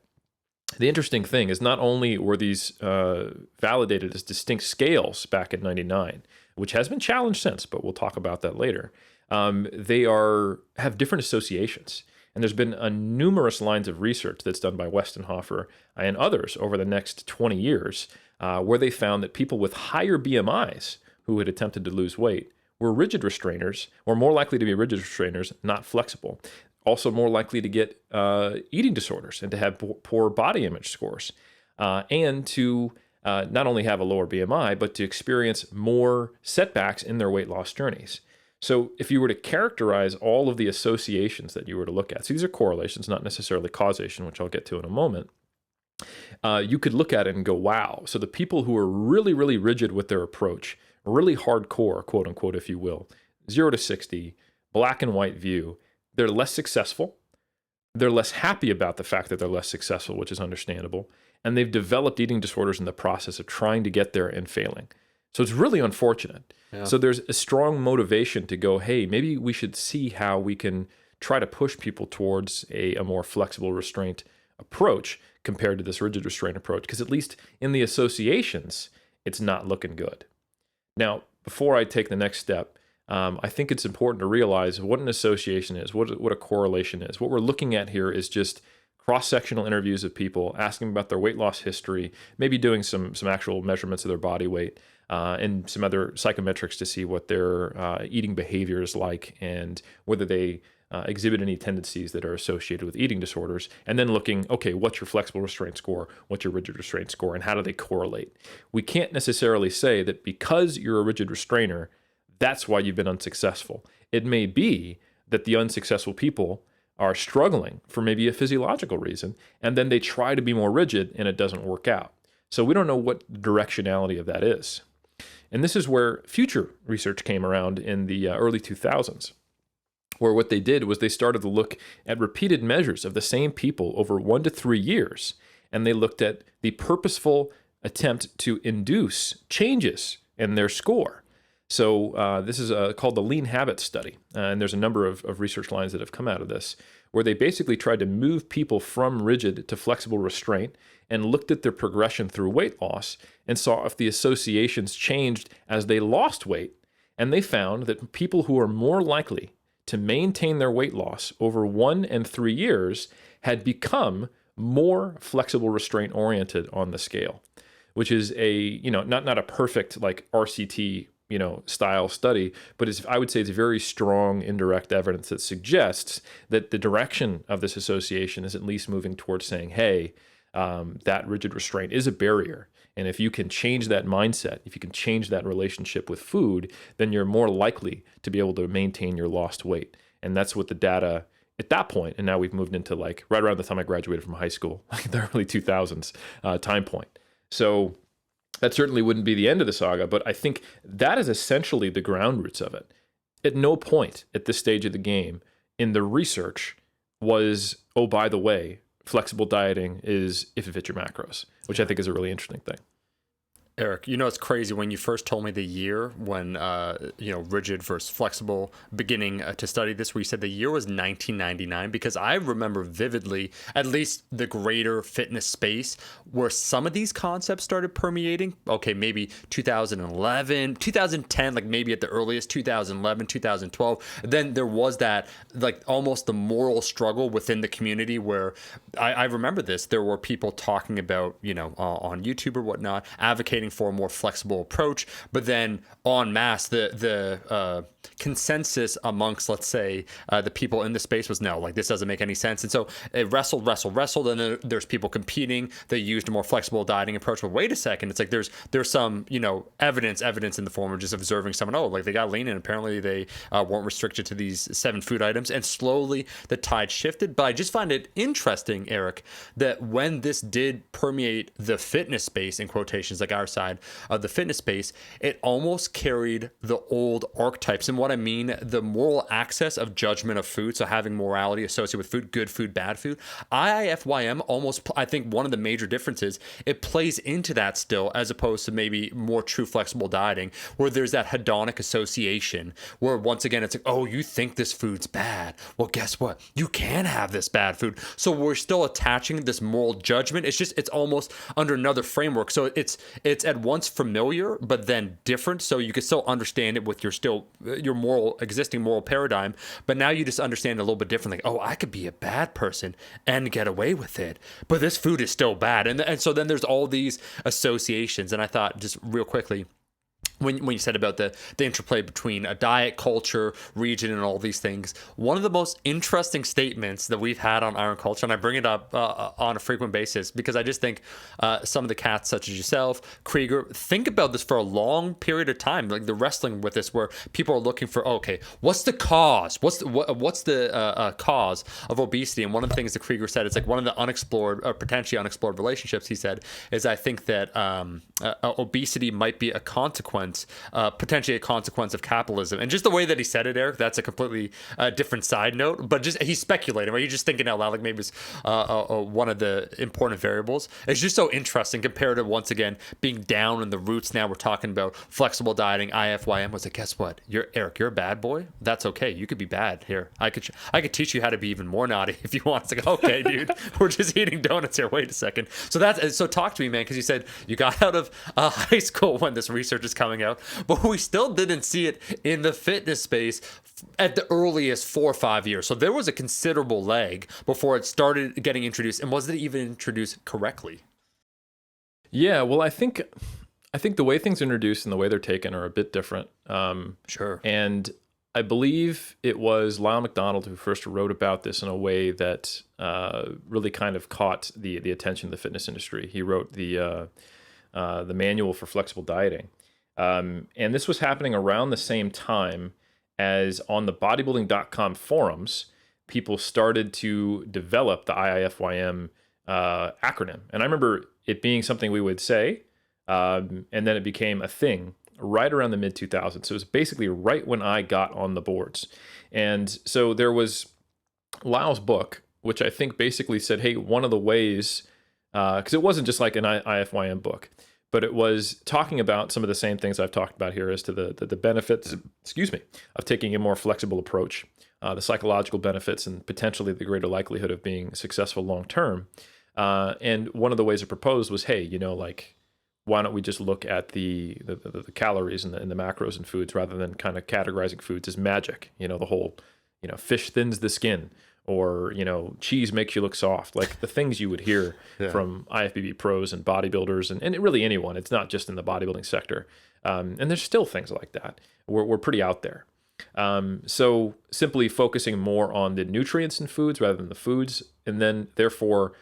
the interesting thing is not only were these validated as distinct scales back in '99, which has been challenged since, but we'll talk about that later. They have different associations. And there's been numerous lines of research that's done by Westenhofer and others over the next 20 years, where they found that people with higher BMIs who had attempted to lose weight were rigid restrainers, or more likely to be rigid restrainers, not flexible. also more likely to get eating disorders and to have poor body image scores, and to not only have a lower BMI, but to experience more setbacks in their weight loss journeys. So if you were to characterize all of the associations that you were to look at, so these are correlations, not necessarily causation, which I'll get to in a moment, you could look at it and go, wow. So the people who are really, really rigid with their approach, really hardcore, quote unquote, if you will, 0 to 60, black and white view, they're less successful. They're less happy about the fact that they're less successful, which is understandable. And they've developed eating disorders in the process of trying to get there and failing. So it's really unfortunate. Yeah. So there's a strong motivation to go, hey, maybe we should see how we can try to push people towards a more flexible restraint approach compared to this rigid restraint approach, because at least in the associations, it's not looking good. Now, before I take the next step, I think it's important to realize what an association is, what a correlation is. What we're looking at here is just cross-sectional interviews of people, asking about their weight loss history, maybe doing some actual measurements of their body weight, and some other psychometrics to see what their eating behavior is like and whether they exhibit any tendencies that are associated with eating disorders, and then looking, okay, what's your flexible restraint score? What's your rigid restraint score? And how do they correlate? We can't necessarily say that because you're a rigid restrainer, that's why you've been unsuccessful. It may be that the unsuccessful people are struggling for maybe a physiological reason, and then they try to be more rigid and it doesn't work out. So we don't know what the directionality of that is. And this is where future research came around in the early 2000s, where what they did was they started to look at repeated measures of the same people over 1 to 3 years, and they looked at the purposeful attempt to induce changes in their score. So this is called the Lean Habit Study, and there's a number of research lines that have come out of this, where they basically tried to move people from rigid to flexible restraint and looked at their progression through weight loss and saw if the associations changed as they lost weight. And they found that people who are more likely to maintain their weight loss over 1 and 3 years had become more flexible restraint oriented on the scale, which is a, not a perfect like RCT, style study, but I would say it's very strong indirect evidence that suggests that the direction of this association is at least moving towards saying, hey, that rigid restraint is a barrier. And if you can change that mindset, if you can change that relationship with food, then you're more likely to be able to maintain your lost weight. And that's what the data at that point, and now we've moved into like right around the time I graduated from high school, like the early 2000s time point. So that certainly wouldn't be the end of the saga, but I think that is essentially the ground roots of it. At no point at this stage of the game in the research was, oh, by the way, flexible dieting is if it fits your macros, which I think is a really interesting thing. Eric, it's crazy when you first told me the year when, rigid versus flexible beginning to study this, where you said the year was 1999, because I remember vividly, at least the greater fitness space, where some of these concepts started permeating. Okay, maybe 2011, 2010, like maybe at the earliest, 2011, 2012. Then there was that, like almost the moral struggle within the community where I remember this. There were people talking about, on YouTube or whatnot, advocating for a more flexible approach, but then en masse the consensus amongst, let's say, the people in the space was no, like this doesn't make any sense. And so it wrestled, and then there's people competing. They used a more flexible dieting approach. But wait a second, it's like there's some evidence in the form of just observing someone, oh, like they got lean and apparently they weren't restricted to these 7 food items, and slowly the tide shifted. But I just find it interesting, Eric, that when this did permeate the fitness space, in quotations, like our side of the fitness space, it almost carried the old archetypes. And what I mean, the moral access of judgment of food, so having morality associated with food, good food, bad food. IIfym almost, I think one of the major differences, it plays into that still, as opposed to maybe more true flexible dieting, where there's that hedonic association, where once again, it's like, oh, you think this food's bad. Well, guess what? You can have this bad food. So we're still attaching this moral judgment. It's almost under another framework. So it's at once familiar, but then different. So you can still understand it with your existing moral paradigm, but now you just understand it a little bit differently. Oh, I could be a bad person and get away with it, but this food is still bad. And so then there's all these associations. And I thought, just real quickly, when you said about the interplay between a diet, culture, region, and all these things, one of the most interesting statements that we've had on Iron Culture, and I bring it up on a frequent basis because I just think some of the cats, such as yourself, Krieger, think about this for a long period of time. Like they're wrestling with this, where people are looking for, okay, what's the cause? What's the cause of obesity? And one of the things that Krieger said, it's like one of the unexplored, or potentially unexplored relationships. He said, is I think that obesity might be a consequence. Potentially a consequence of capitalism. And just the way that he said it, Eric, that's a completely different side note, but just he's speculating, right? You're just thinking out loud, like maybe it's one of the important variables. It's just so interesting compared to, once again, being down in the roots. Now we're talking about flexible dieting. IIfym was like, guess what? Eric, you're a bad boy. That's okay. You could be bad. Here, I could teach you how to be even more naughty if you want. It's like, okay, dude, we're just eating donuts here. Wait a second. So talk to me, man, because you said you got out of high school when this research is coming out, but we still didn't see it in the fitness space at the earliest 4 or 5 years. So there was a considerable lag before it started getting introduced. And was it even introduced correctly? Yeah, well, I think the way things are introduced and the way they're taken are a bit different. Sure. And I believe it was Lyle McDonald who first wrote about this in a way that really kind of caught the attention of the fitness industry. He wrote the manual for flexible dieting. And this was happening around the same time as on the bodybuilding.com forums, people started to develop the IIfym acronym. And I remember it being something we would say, and then it became a thing right around the mid 2000s. So it was basically right when I got on the boards. And so there was Lyle's book, which I think basically said, hey, one of the ways, because it wasn't just like an IIfym book, but it was talking about some of the same things I've talked about here as to the benefits, of taking a more flexible approach, the psychological benefits, and potentially the greater likelihood of being successful long term. And one of the ways it proposed was, hey, why don't we just look at the calories and the macros in foods rather than kind of categorizing foods as magic? The whole, fish thins the skin, or cheese makes you look soft, like the things you would hear from IFBB pros and bodybuilders and really anyone. It's not just in the bodybuilding sector, and there's still things like that. We're pretty out there. So simply focusing more on the nutrients in foods rather than the foods, and then therefore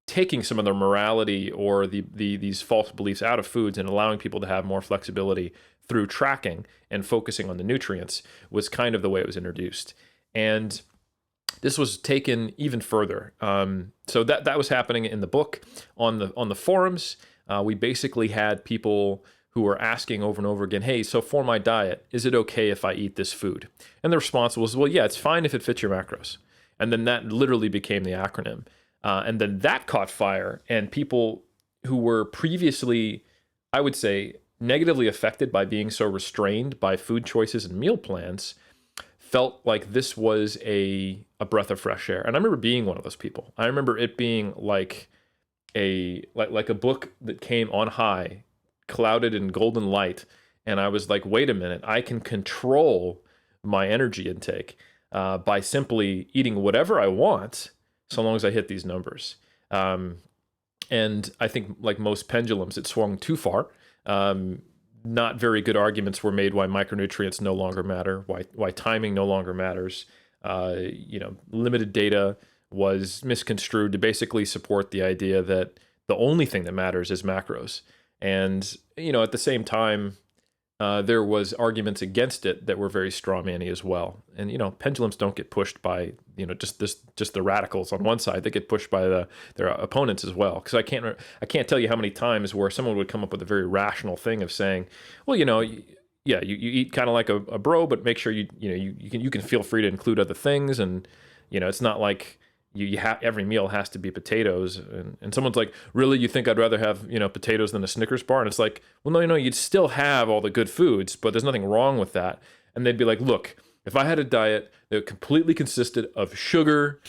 taking some of the morality or these false beliefs out of foods and allowing people to have more flexibility through tracking and focusing on the nutrients was kind of the way it was introduced. And this was taken even further. So that was happening in the book. On the forums, we basically had people who were asking over and over again, hey, so for my diet, is it okay if I eat this food? And the response was, well, yeah, it's fine if it fits your macros. And then that literally became the acronym. And then that caught fire, and people who were previously, I would say, negatively affected by being so restrained by food choices and meal plans felt like this was a breath of fresh air. And I remember being one of those people. I remember it being like a book that came on high, clouded in golden light. And I was like, wait a minute, I can control my energy intake by simply eating whatever I want, so long as I hit these numbers. And I think, like most pendulums, it swung too far. Not very good arguments were made why micronutrients no longer matter, why timing no longer matters. Limited data was misconstrued to basically support the idea that the only thing that matters is macros. And, at the same time, there was arguments against it that were very strawmanny as well. And, pendulums don't get pushed by, just the radicals on one side. They get pushed by their opponents as well. Because I can't tell you how many times where someone would come up with a very rational thing of saying, well, you eat kind of like a bro, but make sure you can feel free to include other things. And, it's not like you have every meal has to be potatoes. And someone's like, really, you think I'd rather have, potatoes than a Snickers bar? And it's like, well, no, you'd still have all the good foods, but there's nothing wrong with that. And they'd be like, look, if I had a diet that completely consisted of sugar,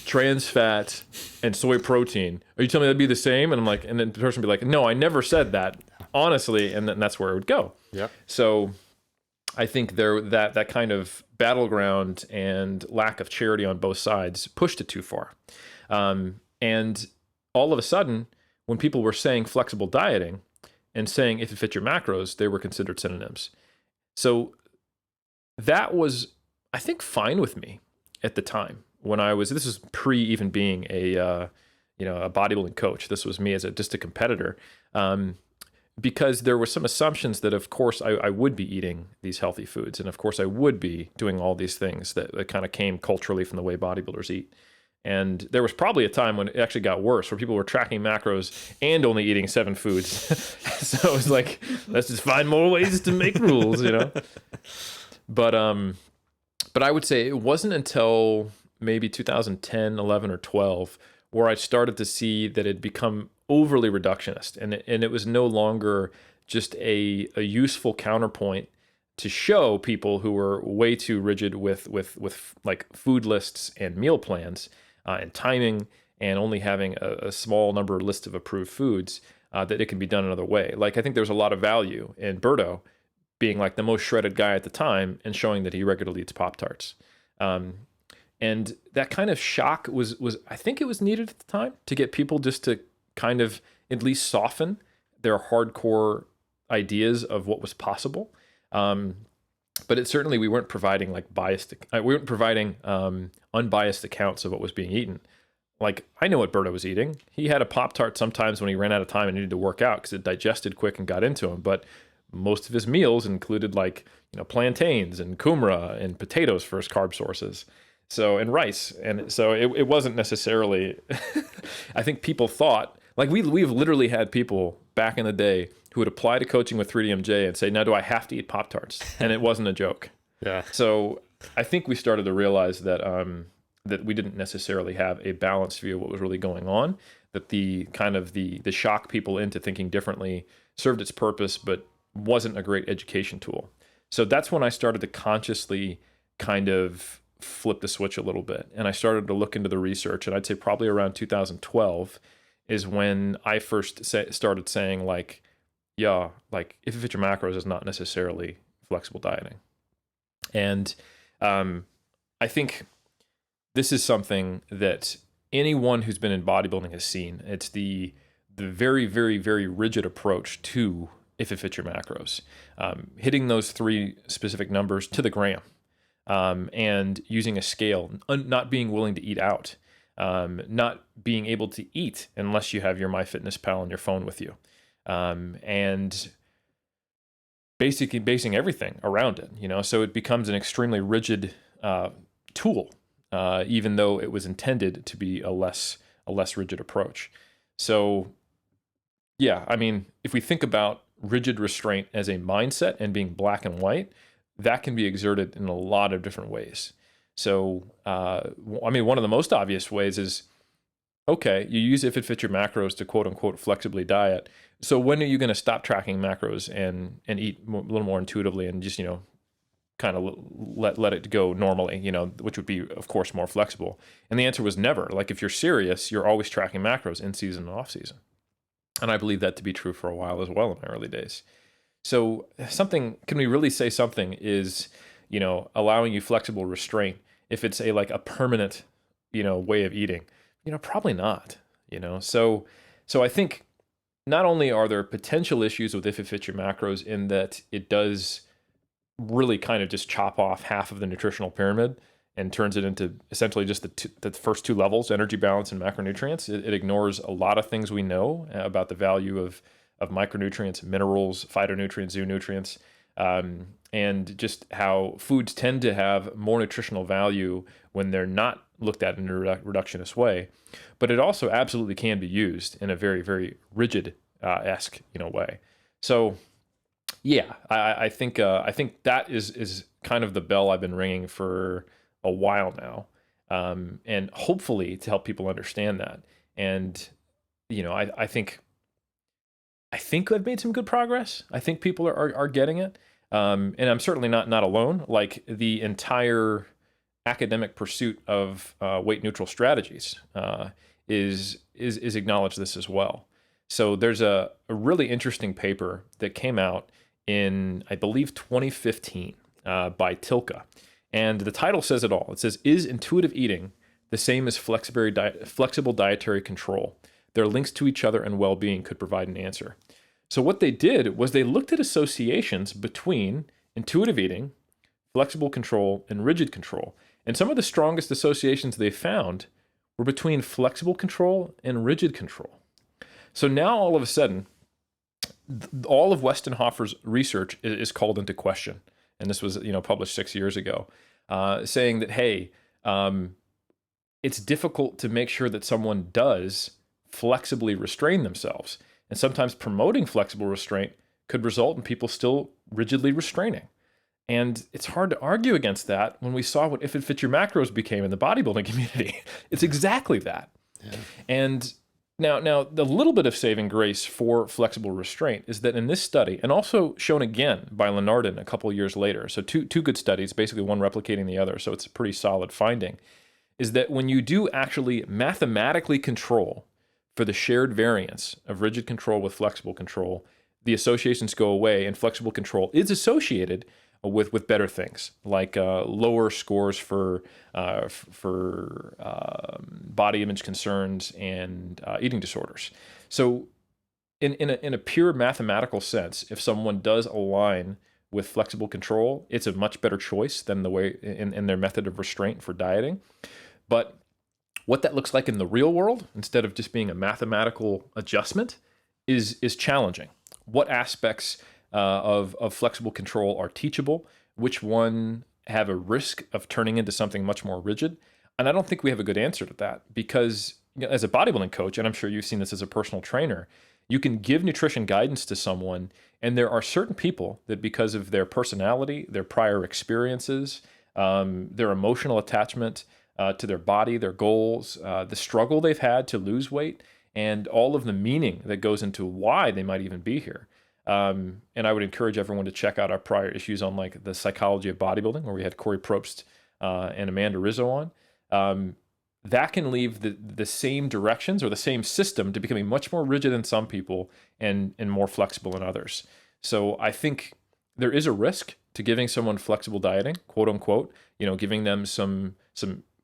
trans fat, and soy protein, are you telling me that'd be the same? And I'm like, and then the person would be like, no, I never said that, honestly. And then that's where it would go. Yeah. So I think that kind of battleground and lack of charity on both sides pushed it too far. And all of a sudden, when people were saying flexible dieting, and saying if it fit your macros, they were considered synonyms. So that was, I think, fine with me at the time when this was pre even being a bodybuilding coach. This was me as just a competitor. Because there were some assumptions that, of course, I would be eating these healthy foods. And of course, I would be doing all these things that kind of came culturally from the way bodybuilders eat. And there was probably a time when it actually got worse, where people were tracking macros and only eating 7 foods. So it was like, let's just find more ways to make rules, you know? But I would say it wasn't until maybe 2010, 11, or 12 where I started to see that it had become overly reductionist, and it was no longer just a useful counterpoint to show people who were way too rigid with like food lists and meal plans and timing, and only having a small number list of approved foods, that it can be done another way. Like, I think there's a lot of value in Berto being like the most shredded guy at the time and showing that he regularly eats Pop-Tarts. And that kind of shock was I think it was needed at the time to get people just to kind of at least soften their hardcore ideas of what was possible. But it certainly, we weren't providing unbiased accounts of what was being eaten. Like, I know what Berto was eating. He had a Pop-Tart sometimes when he ran out of time and needed to work out because it digested quick and got into him. But most of his meals included plantains and kumara and potatoes for his carb sources. So, and rice. And so it wasn't necessarily, I think people thought, like, we've literally had people back in the day who would apply to coaching with 3DMJ and say, now do I have to eat Pop-Tarts? And it wasn't a joke. Yeah. So I think we started to realize that that we didn't necessarily have a balanced view of what was really going on, that the kind of the shock people into thinking differently served its purpose, but wasn't a great education tool. So that's when I started to consciously kind of flip the switch a little bit. And I started to look into the research, and I'd say probably around 2012 is when I first started saying, like, yeah, like, if it fits your macros is not necessarily flexible dieting. And I think this is something that anyone who's been in bodybuilding has seen. It's the very, very, very rigid approach to if it fits your macros, hitting those 3 specific numbers to the gram, and using a scale, not being willing to eat out, not being able to eat unless you have your MyFitnessPal and your phone with you, and basically basing everything around it. So it becomes an extremely rigid tool, even though it was intended to be a less rigid approach. So, yeah, I mean, if we think about rigid restraint as a mindset and being black and white, that can be exerted in a lot of different ways. So, I mean, one of the most obvious ways is, okay, you use if it fits your macros to quote unquote flexibly diet. So when are you going to stop tracking macros and eat a little more intuitively and just, kind of let it go normally, which would be, of course, more flexible? And the answer was never. Like, if you're serious, you're always tracking macros in season and off season. And I believe that to be true for a while as well in my early days. So can we really say something is, allowing you flexible restraint if it's a permanent, way of eating? Probably not, So I think not only are there potential issues with if it fits your macros in that it does really kind of just chop off half of the nutritional pyramid and turns it into essentially just the first 2 levels, energy balance and macronutrients. It ignores a lot of things we know about the value of micronutrients, minerals, phytonutrients, zoonutrients, and just how foods tend to have more nutritional value when they're not looked at in a reductionist way. But it also absolutely can be used in a very, very rigid esque way. So yeah, I think that is kind of the bell I've been ringing for a while now, and hopefully to help people understand that. And I think I've made some good progress. I think people are getting it, and I'm certainly not alone. Like, the entire academic pursuit of weight neutral strategies is acknowledged this as well. So there's a really interesting paper that came out in, I believe, 2015 by Tilka. And the title says it all. It says, "Is intuitive eating the same as flexible dietary control? Their links to each other and well-being could provide an answer." So what they did was they looked at associations between intuitive eating, flexible control, and rigid control. And some of the strongest associations they found were between flexible control and rigid control. So now all of a sudden, all of Westenhofer's research is called into question. And this was, published 6 years ago, saying that, hey, it's difficult to make sure that someone does flexibly restrain themselves. And sometimes promoting flexible restraint could result in people still rigidly restraining. And it's hard to argue against that when we saw what If It Fits Your Macros became in the bodybuilding community. It's exactly that. Yeah. And now the little bit of saving grace for flexible restraint is that in this study, and also shown again by Lenardin a couple of years later, so two good studies, basically one replicating the other, so it's a pretty solid finding, is that when you do actually mathematically control for the shared variance of rigid control with flexible control, the associations go away, and flexible control is associated with better things like lower scores for body image concerns and eating disorders. So, in a pure mathematical sense, if someone does align with flexible control, it's a much better choice than the way in their method of restraint for dieting. But what that looks like in the real world, instead of just being a mathematical adjustment, is challenging. What aspects of flexible control are teachable? Which one have a risk of turning into something much more rigid? And I don't think we have a good answer to that, because as a bodybuilding coach, and I'm sure you've seen this as a personal trainer, you can give nutrition guidance to someone, and there are certain people that, because of their personality, their prior experiences, their emotional attachment to their body, their goals, the struggle they've had to lose weight, and all of the meaning that goes into why they might even be here. And I would encourage everyone to check out our prior issues on like the psychology of bodybuilding, where we had Corey Probst and Amanda Rizzo on. That can leave the same directions or the same system to becoming much more rigid in some people and more flexible in others. So I think there is a risk to giving someone flexible dieting, quote unquote, giving them some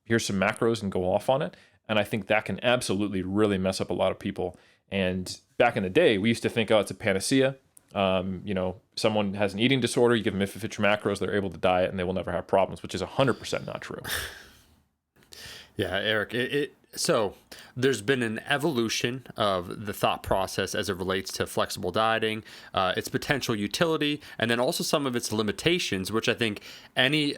here's some macros and go off on it. And I think that can absolutely really mess up a lot of people. And back in the day, we used to think, oh, it's a panacea. Someone has an eating disorder, you give them If It Fits Your Macros, they're able to diet and they will never have problems, which is 100% not true. Yeah, Eric, so there's been an evolution of the thought process as it relates to flexible dieting, its potential utility, and then also some of its limitations, which I think any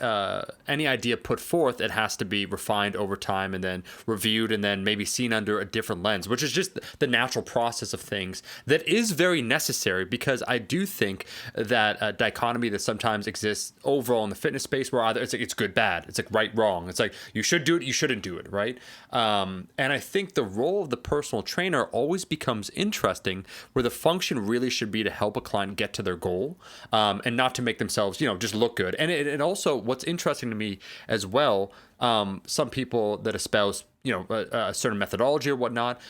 idea put forth, it has to be refined over time and then reviewed and then maybe seen under a different lens, which is just the natural process of things that is very necessary, because I do think that a dichotomy that sometimes exists overall in the fitness space, where either it's like it's good, bad, it's like right, wrong, it's like you should do it, you shouldn't do it, right? And I think the role of the personal trainer always becomes interesting, where the function really should be to help a client get to their goal, and not to make themselves, just look good. And also what's interesting to me as well, some people that espouse, a certain methodology or whatnot,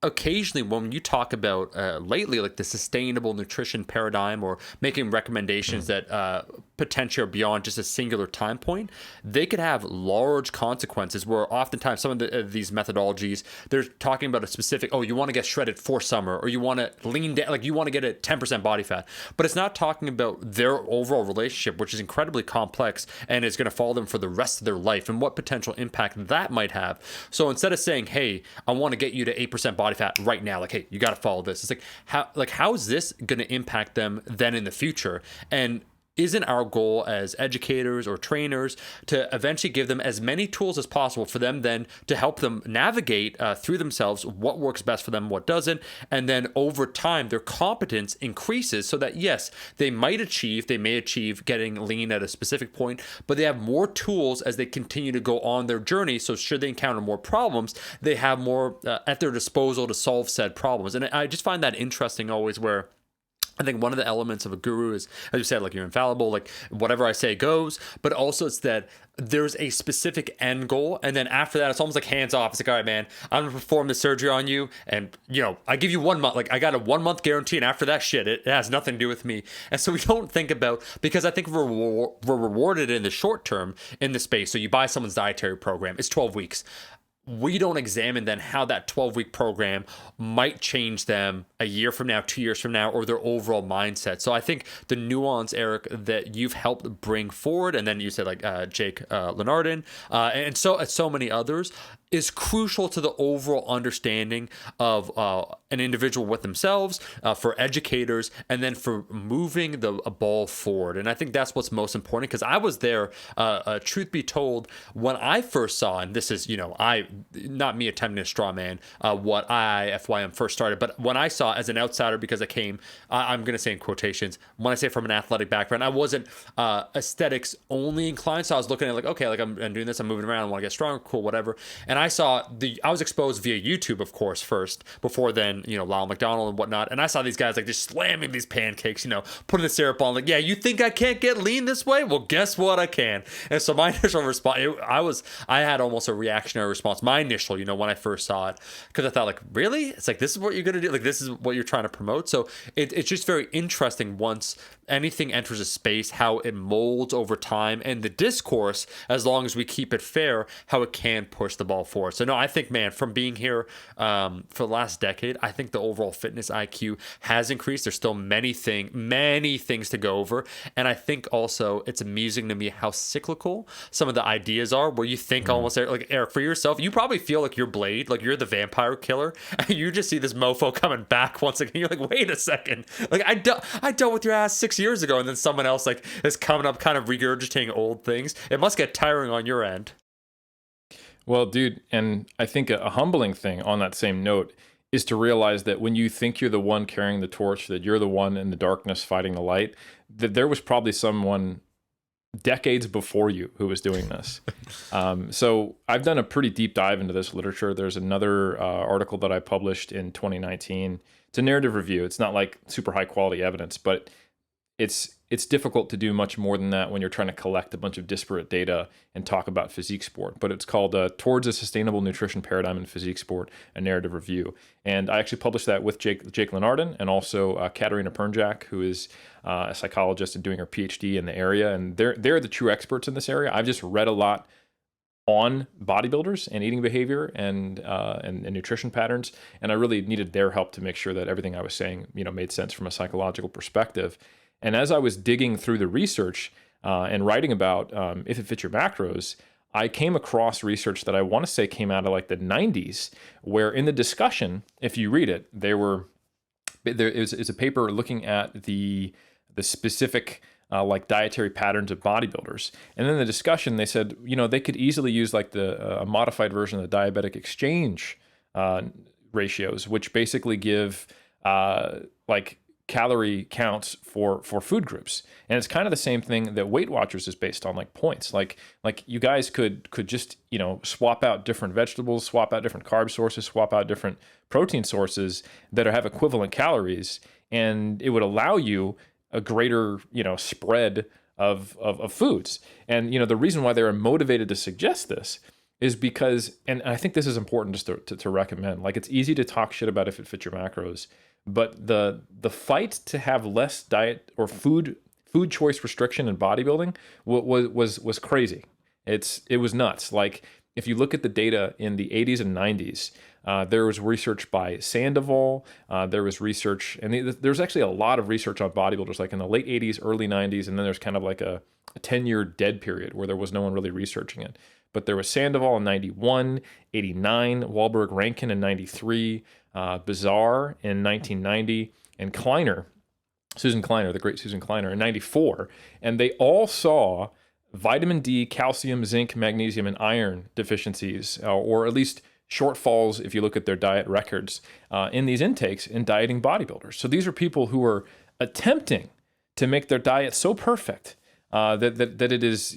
occasionally when you talk about lately, like the sustainable nutrition paradigm, or making recommendations that potentially are beyond just a singular time point, they could have large consequences, where oftentimes some of these methodologies, they're talking about a specific, you want to get shredded for summer, or you want to lean down, like you want to get a 10% body fat, but it's not talking about their overall relationship, which is incredibly complex and is going to follow them for the rest of their life, and what potential impact that might have. So instead of saying, hey, I want to get you to 8% body fat right now, like, hey, you got to follow this, it's like how is this going to impact them then in the future? And isn't our goal as educators or trainers to eventually give them as many tools as possible for them then to help them navigate through themselves what works best for them, what doesn't, and then over time their competence increases, so that yes, they may achieve getting lean at a specific point, but they have more tools as they continue to go on their journey, so should they encounter more problems, they have more at their disposal to solve said problems. And I just find that interesting always, where I think one of the elements of a guru is, as you said, like, you're infallible, like whatever I say goes, but also it's that there's a specific end goal. And then after that, it's almost like hands off. It's like, all right, man, I'm going to perform the surgery on you. And, I give you 1 month, like I got a 1 month guarantee. And after that shit, it has nothing to do with me. And so we don't think about, because I think we're rewarded in the short term in the space. So you buy someone's dietary program, it's 12 weeks. we don't examine then how that 12-week program might change them a year from now, 2 years from now, or their overall mindset. So I think the nuance, Eric, that you've helped bring forward, and then you said like Jake Lenardin, and so many others, is crucial to the overall understanding of an individual with themselves, for educators, and then for moving the ball forward. And I think that's what's most important, because I was there, truth be told, when I first saw, and this is, not me attempting to straw man what IIfym first started, but when I saw as an outsider, because I came, I'm going to say in quotations, when I say from an athletic background, I wasn't aesthetics only inclined. So I was looking at like, okay, like I'm doing this, I'm moving around, I want to get stronger, cool, whatever. And I was exposed via YouTube, of course, first, before then, Lyle McDonald and whatnot. And I saw these guys like just slamming these pancakes, putting the syrup on, like, yeah, you think I can't get lean this way? Well, guess what? I can. And so my initial response, I had almost a reactionary response. My initial, when I first saw it, because I thought like, really? It's like, this is what you're going to do? Like, this is what you're trying to promote? So it's just very interesting once anything enters a space, how it molds over time, and the discourse, as long as we keep it fair, how it can push the ball forward. So no, I think, man, from being here for the last decade, I think the overall fitness IQ has increased. There's still many things to go over. And I think also it's amusing to me how cyclical some of the ideas are, where you think almost like, Eric, for yourself, you probably feel like you're Blade, like you're the vampire killer, and you just see this mofo coming back once again. You're like, wait a second. Like, I dealt with your ass 6 years ago, and then someone else like is coming up kind of regurgitating old things. It must get tiring on your end. Well, dude, and I think a humbling thing on that same note is to realize that when you think you're the one carrying the torch, that you're the one in the darkness fighting the light, that there was probably someone decades before you who was doing this. So I've done a pretty deep dive into this literature. There's another article that I published in 2019. It's a narrative review. It's not like super high quality evidence, but it's difficult to do much more than that when you're trying to collect a bunch of disparate data and talk about physique sport. But it's called Towards a Sustainable Nutrition Paradigm in Physique Sport, a narrative review. And I actually published that with Jake Lenardin and also Katerina Pernjak, who is a psychologist and doing her PhD in the area. And they're the true experts in this area. I've just read a lot on bodybuilders and eating behavior and nutrition patterns, and I really needed their help to make sure that everything I was saying, made sense from a psychological perspective. And as I was digging through the research and writing about If It Fits Your Macros, I came across research that I want to say came out of like the 90s, where in the discussion, if you read it, there is a paper looking at the specific like dietary patterns of bodybuilders. And then the discussion, they said, they could easily use like a modified version of the diabetic exchange ratios, which basically give like calorie counts for food groups. And it's kind of the same thing that Weight Watchers is based on, like points. Like you guys could just, swap out different vegetables, swap out different carb sources, swap out different protein sources that have equivalent calories, and it would allow you a greater, spread of foods. And, the reason why they're motivated to suggest this is because, and I think this is important just to recommend, like, it's easy to talk shit about If It Fits Your Macros, but the fight to have less diet or food choice restriction in bodybuilding was crazy. It was nuts. Like, if you look at the data in the 80s and 90s, there was research by Sandoval. There was research, and there's actually a lot of research on bodybuilders, like in the late 80s, early 90s, and then there's kind of like a 10-year dead period where there was no one really researching it. But there was Sandoval in 91, 89, Wahlberg Rankin in 93, Bizarre in 1990, and Susan Kleiner, the great Susan Kleiner, in 94. And they all saw vitamin D, calcium, zinc, magnesium, and iron deficiencies, or at least shortfalls if you look at their diet records in these intakes in dieting bodybuilders. So these are people who are attempting to make their diet so perfect that it is,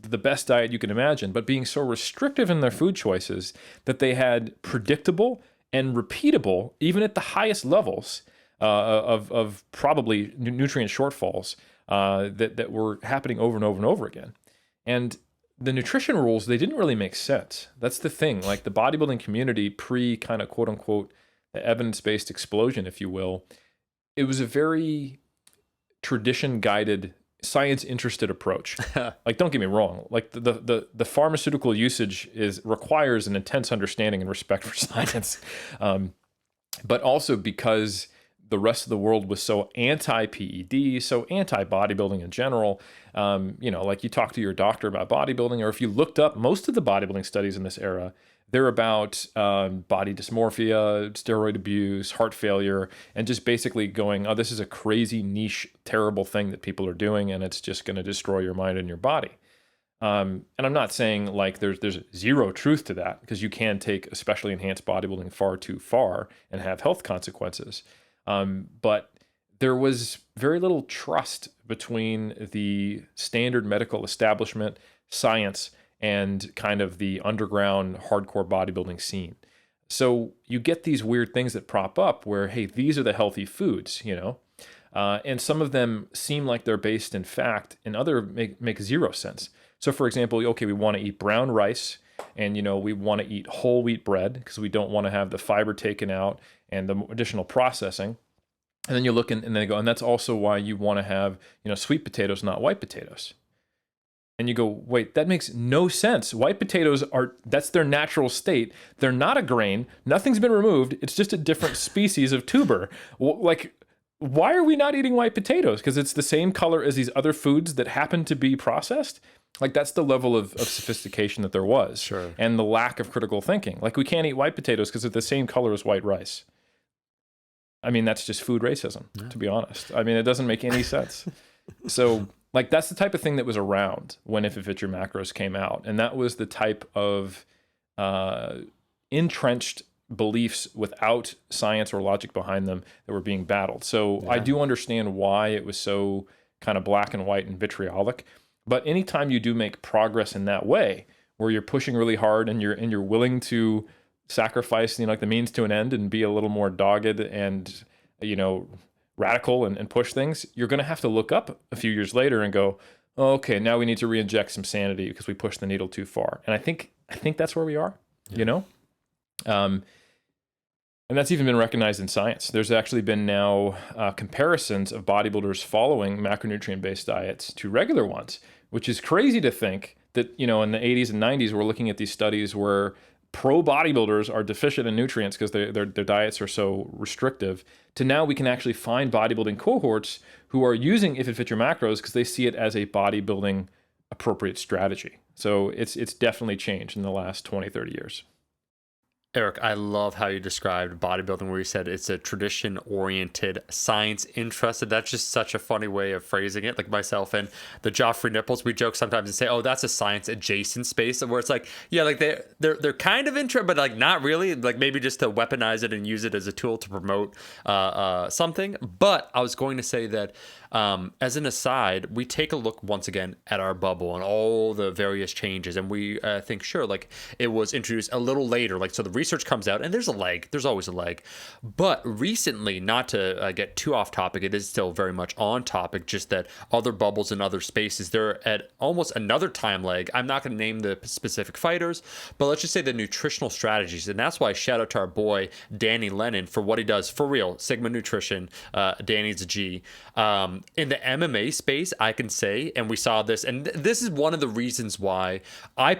the best diet you can imagine, but being so restrictive in their food choices that they had predictable and repeatable, even at the highest levels of probably nutrient shortfalls that were happening over and over and over again. And the nutrition rules, they didn't really make sense. That's the thing. Like, the bodybuilding community pre kind of quote unquote evidence-based explosion, if you will, it was a very tradition guided science interested approach. Like, don't get me wrong, like the pharmaceutical usage requires an intense understanding and respect for science. But also because the rest of the world was so anti-PED, so anti-bodybuilding in general. Like you talk to your doctor about bodybuilding, or if you looked up most of the bodybuilding studies in this era, they're about body dysmorphia, steroid abuse, heart failure, and just basically going, oh, this is a crazy niche, terrible thing that people are doing, and it's just going to destroy your mind and your body. And I'm not saying like there's zero truth to that, because you can take especially enhanced bodybuilding far too far and have health consequences. But there was very little trust between the standard medical establishment, science, and kind of the underground hardcore bodybuilding scene. So you get these weird things that prop up where, hey, these are the healthy foods, and some of them seem like they're based in fact, and other make zero sense. So for example, okay, we want to eat brown rice, and we want to eat whole wheat bread because we don't want to have the fiber taken out and the additional processing. And then you look and then they go, and that's also why you want to have, sweet potatoes, not white potatoes. And you go, wait, that makes no sense. White potatoes that's their natural state. They're not a grain. Nothing's been removed. It's just a different species of tuber. Like, why are we not eating white potatoes? Because it's the same color as these other foods that happen to be processed? Like, that's the level of sophistication that there was. Sure. And the lack of critical thinking. Like, we can't eat white potatoes because they're the same color as white rice. I mean, that's just food racism, to be honest. I mean, it doesn't make any sense. So, like, that's the type of thing that was around when If It Fits Your Macros came out. And that was the type of entrenched beliefs without science or logic behind them that were being battled. So I do understand why it was so kind of black and white and vitriolic. But anytime you do make progress in that way, where you're pushing really hard and you're willing to sacrifice, like the means to an end and be a little more dogged and, radical and push things, you're going to have to look up a few years later and go, oh, okay, now we need to re-inject some sanity because we pushed the needle too far. And I think that's where we are, and that's even been recognized in science. There's actually been now comparisons of bodybuilders following macronutrient-based diets to regular ones, which is crazy to think that, in the 80s and 90s, we're looking at these studies where pro bodybuilders are deficient in nutrients because their diets are so restrictive, to now we can actually find bodybuilding cohorts who are using If It Fits Your Macros because they see it as a bodybuilding appropriate strategy. So it's definitely changed in the last 20, 30 years. Eric, I love how you described bodybuilding, where you said it's a tradition-oriented, science-interested. That's just such a funny way of phrasing it. Like myself and the Joffrey Nipples, we joke sometimes and say, "Oh, that's a science-adjacent space," where it's like, yeah, like they're kind of interested, but like not really. Like maybe just to weaponize it and use it as a tool to promote something. But I was going to say that as an aside, we take a look once again at our bubble and all the various changes, and we think, sure, like it was introduced a little later, like so the research comes out and there's always a lag. But recently, not to get too off topic, it is still very much on topic, just that other bubbles and other spaces, they're at almost another time lag. I'm not going to name the specific fighters, but let's just say the nutritional strategies. And that's why shout out to our boy Danny Lennon for what he does for real. Sigma Nutrition, Danny's a G. In the MMA space, I can say, and we saw this, and this is one of the reasons why I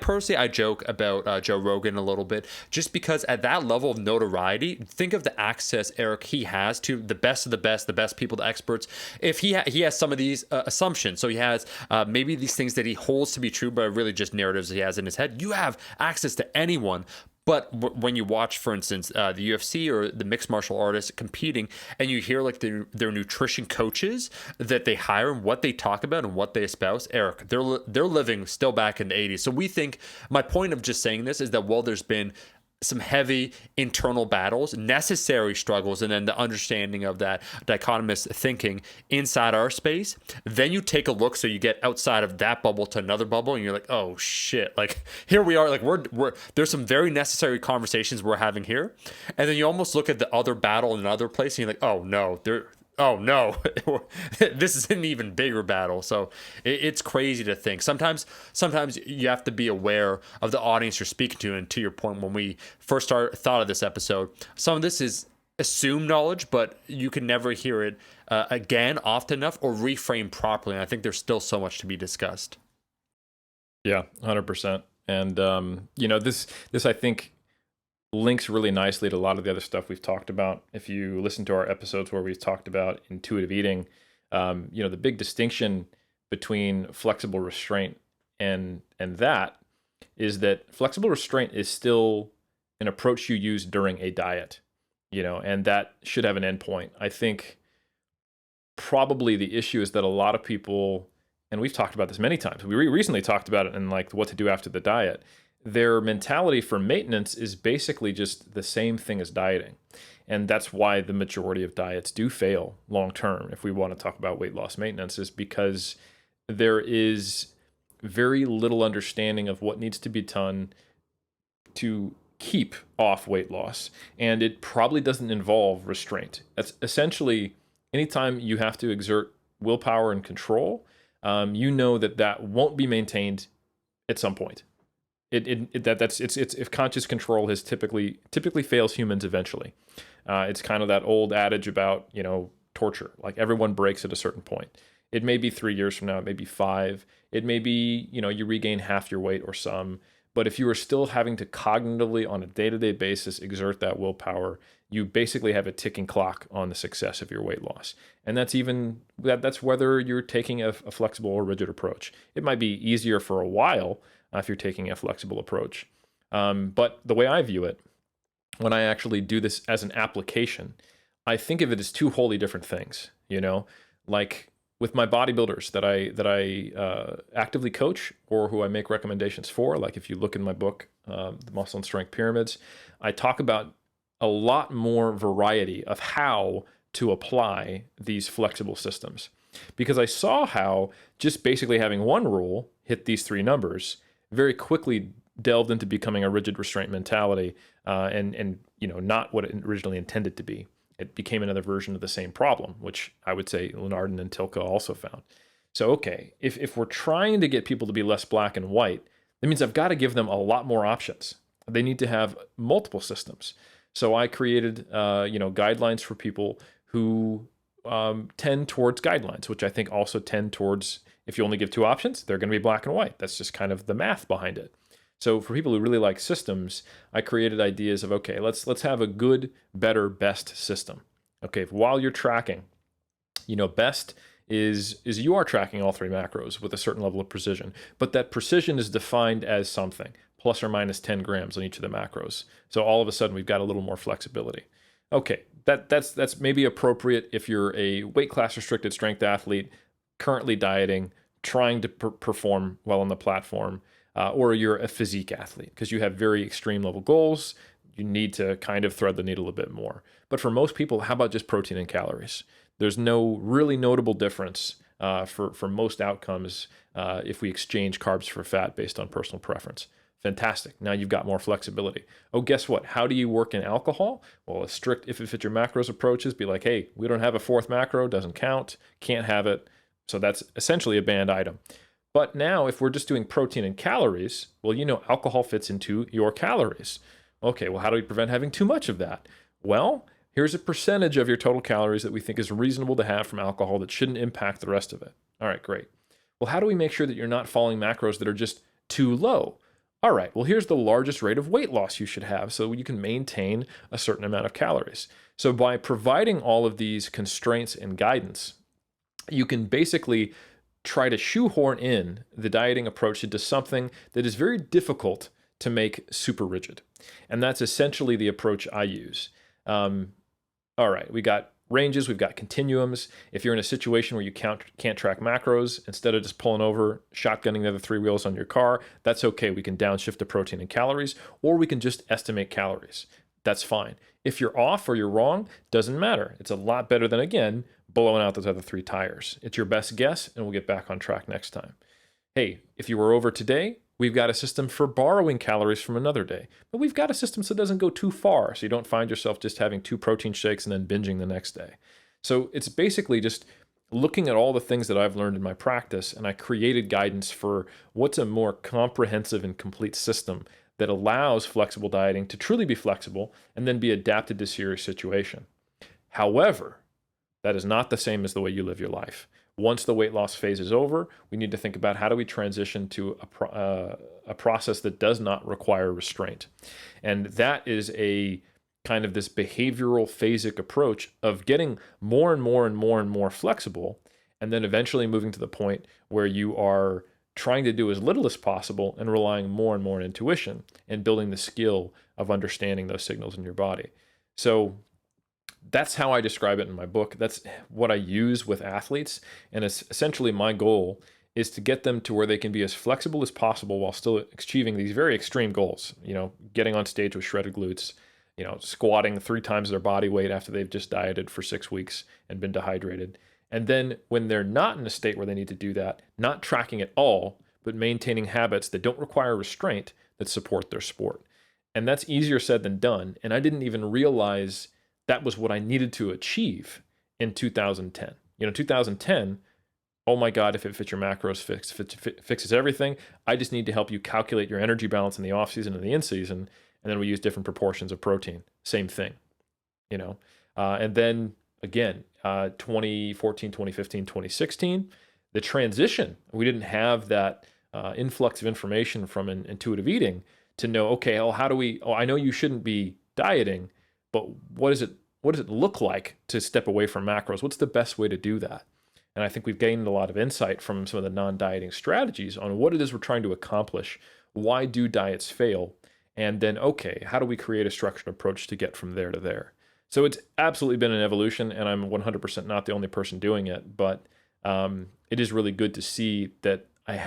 joke about Joe Rogan a little bit, just because at that level of notoriety, think of the access, Eric, he has to the best of the best people, the experts. If he has some of these assumptions, so he has maybe these things that he holds to be true, but are really just narratives he has in his head, you have access to anyone. But when you watch, for instance, the UFC or the mixed martial artists competing, and you hear like their nutrition coaches that they hire and what they talk about and what they espouse, Eric, they're living still back in the 80s. So we think, my point of just saying this is that while there's been some heavy internal battles, necessary struggles, and then the understanding of that dichotomous thinking inside our space, then you take a look, so you get outside of that bubble to another bubble, and you're like, oh shit, like here we are, like we're there's some very necessary conversations we're having here, and then you almost look at the other battle in another place, and you're like, oh no, this is an even bigger battle. So it's crazy to think. Sometimes you have to be aware of the audience you're speaking to. And to your point, when we first thought of this episode, some of this is assume knowledge, but you can never hear it again often enough or reframe properly. And I think there's still so much to be discussed. Yeah, 100%. And this I think links really nicely to a lot of the other stuff we've talked about. If you listen to our episodes where we've talked about intuitive eating, the big distinction between flexible restraint and that is that flexible restraint is still an approach you use during a diet, and that should have an endpoint. I think probably the issue is that a lot of people, and we've talked about this many times, we recently talked about it in like what to do after the diet. Their mentality for maintenance is basically just the same thing as dieting. And that's why the majority of diets do fail long term, if we want to talk about weight loss maintenance, is because there is very little understanding of what needs to be done to keep off weight loss. And it probably doesn't involve restraint. That's essentially anytime you have to exert willpower and control, that won't be maintained at some point. If conscious control has typically fails humans eventually. It's kind of that old adage about, torture. Like everyone breaks at a certain point. It may be 3 years from now, it may be 5. It may be, you regain half your weight or some. But if you are still having to cognitively on a day-to-day basis exert that willpower, you basically have a ticking clock on the success of your weight loss. And that's whether you're taking a flexible or rigid approach. It might be easier for a while if you're taking a flexible approach. But the way I view it, when I actually do this as an application, I think of it as two wholly different things, like with my bodybuilders that I actively coach or who I make recommendations for. Like if you look in my book, The Muscle and Strength Pyramids, I talk about a lot more variety of how to apply these flexible systems. Because I saw how just basically having one rule, hit these 3 numbers, very quickly delved into becoming a rigid restraint mentality and not what it originally intended to be. It became another version of the same problem, which I would say Lenardin and Tilke also found. So, okay, if we're trying to get people to be less black and white, that means I've got to give them a lot more options. They need to have multiple systems. So I created, guidelines for people who tend towards guidelines, which I think also tend towards, if you only give 2 options, they're going to be black and white. That's just kind of the math behind it. So for people who really like systems, I created ideas of, okay, let's have a good, better, best system. Okay, while you're tracking, best is you are tracking all 3 macros with a certain level of precision, but that precision is defined as something, plus or minus 10 grams on each of the macros. So all of a sudden we've got a little more flexibility. Okay, that's maybe appropriate if you're a weight class restricted strength athlete, currently dieting, trying to perform well on the platform, or you're a physique athlete because you have very extreme level goals. You need to kind of thread the needle a bit more. But for most people, how about just protein and calories? There's no really notable difference for most outcomes if we exchange carbs for fat based on personal preference. Fantastic. Now you've got more flexibility. Oh, guess what? How do you work in alcohol? Well, a strict if it fits your macros approach is be like, hey, we don't have a 4th macro, doesn't count, can't have it. So that's essentially a banned item. But now if we're just doing protein and calories, well, alcohol fits into your calories. Okay, well, how do we prevent having too much of that? Well, here's a percentage of your total calories that we think is reasonable to have from alcohol that shouldn't impact the rest of it. All right, great. Well, how do we make sure that you're not following macros that are just too low? All right, well, here's the largest rate of weight loss you should have so you can maintain a certain amount of calories. So by providing all of these constraints and guidance, you can basically try to shoehorn in the dieting approach into something that is very difficult to make super rigid. And that's essentially the approach I use. All right, we got ranges, we've got continuums. If you're in a situation where you can't track macros, instead of just pulling over, shotgunning the other 3 wheels on your car, that's okay. We can downshift to protein and calories, or we can just estimate calories. That's fine. If you're off or you're wrong, doesn't matter. It's a lot better than, again, blowing out those other 3 tires. It's your best guess, and we'll get back on track next time. Hey, if you were over today, we've got a system for borrowing calories from another day. But we've got a system so it doesn't go too far, so you don't find yourself just having 2 protein shakes and then binging the next day. So it's basically just looking at all the things that I've learned in my practice, and I created guidance for what's a more comprehensive and complete system that allows flexible dieting to truly be flexible and then be adapted to serious situation. However, that is not the same as the way you live your life. Once the weight loss phase is over, we need to think about how do we transition to a process that does not require restraint. And that is a kind of this behavioral phasic approach of getting more and more and more and more flexible, and then eventually moving to the point where you are trying to do as little as possible and relying more and more on intuition and building the skill of understanding those signals in your body. So that's how I describe it in my book. That's what I use with athletes. And it's essentially my goal is to get them to where they can be as flexible as possible while still achieving these very extreme goals. Getting on stage with shredded glutes, squatting 3 times their body weight after they've just dieted for 6 weeks and been dehydrated. And then when they're not in a state where they need to do that, not tracking at all, but maintaining habits that don't require restraint that support their sport. And that's easier said than done. And I didn't even realize that was what I needed to achieve in 2010. 2010, oh my God, if it fits your macros, fixes everything. I just need to help you calculate your energy balance in the off season and the in season. And then we use different proportions of protein. Same thing, and then again, 2014, 2015, 2016, the transition, we didn't have that influx of information from intuitive eating to know, okay, I know you shouldn't be dieting, but what does it look like to step away from macros? What's the best way to do that? And I think we've gained a lot of insight from some of the non-dieting strategies on what it is we're trying to accomplish. Why do diets fail? And then, okay, how do we create a structured approach to get from there to there? So it's absolutely been an evolution, and I'm 100% not the only person doing it, but it is really good to see that I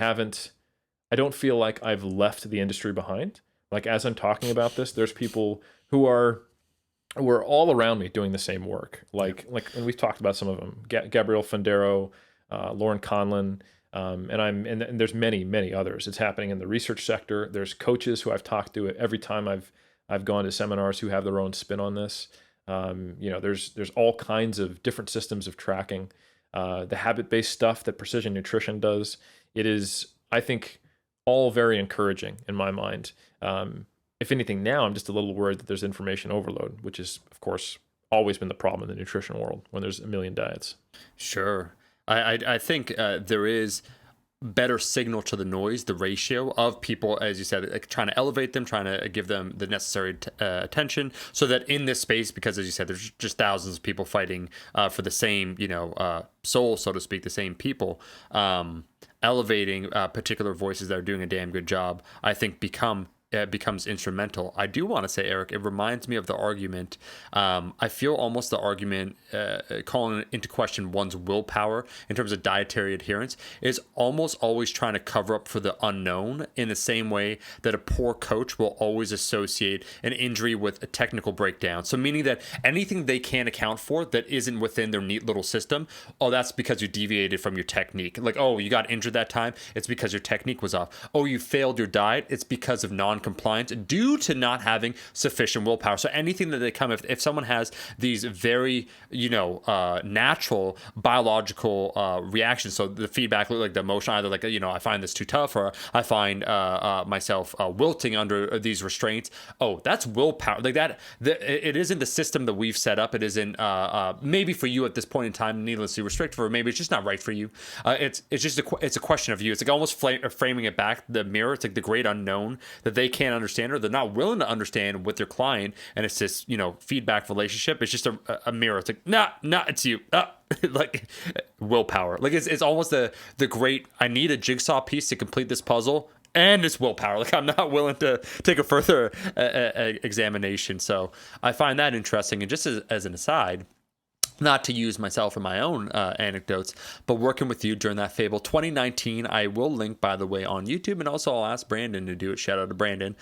don't feel like I've left the industry behind. Like as I'm talking about this, there's people who are all around me doing the same work. Like, and we've talked about some of them, Gabrielle Fondero, Lauren Conlon, and there's many, many others. It's happening in the research sector. There's coaches who I've talked to every time I've gone to seminars who have their own spin on this. There's all kinds of different systems of tracking. The habit-based stuff that Precision Nutrition does, it is, I think, all very encouraging in my mind. If anything, now I'm just a little worried that there's information overload, which is, of course, always been the problem in the nutrition world when there's a million diets. Sure. I think there is better signal to the noise, the ratio of people, as you said, like trying to elevate them, trying to give them the necessary attention, so that in this space, because as you said, there's just thousands of people fighting for the same, soul, so to speak, the same people, elevating particular voices that are doing a damn good job, I think becomes instrumental. I do want to say, Eric, it reminds me of the argument. I feel almost the argument calling into question one's willpower in terms of dietary adherence is almost always trying to cover up for the unknown, in the same way that a poor coach will always associate an injury with a technical breakdown. So meaning that anything they can't account for that isn't within their neat little system, oh, that's because you deviated from your technique. Like, oh, you got injured that time, it's because your technique was off. Oh, you failed your diet, it's because of non-compliance due to not having sufficient willpower. So anything that they come, if someone has these very, natural biological reactions, so the feedback, like the emotion, either like, I find this too tough, or I find myself wilting under these restraints. Oh, that's willpower. Like that, it isn't the system that we've set up. It isn't maybe for you at this point in time needlessly restrictive, or maybe it's just not right for you. It's just it's a question of you. It's like almost framing it back the mirror. It's like the great unknown that they can't understand, or they're not willing to understand with their client, and it's this feedback relationship. It's just a mirror. It's like nah, it's you. Like willpower. Like it's almost the great, I need a jigsaw piece to complete this puzzle, and it's willpower. Like I'm not willing to take a further examination. So I find that interesting. And just as an aside, not to use myself in my own anecdotes, but working with you during that Fable 2019, I will link, by the way, on YouTube, and also I'll ask Brandon to do it. Shout out to Brandon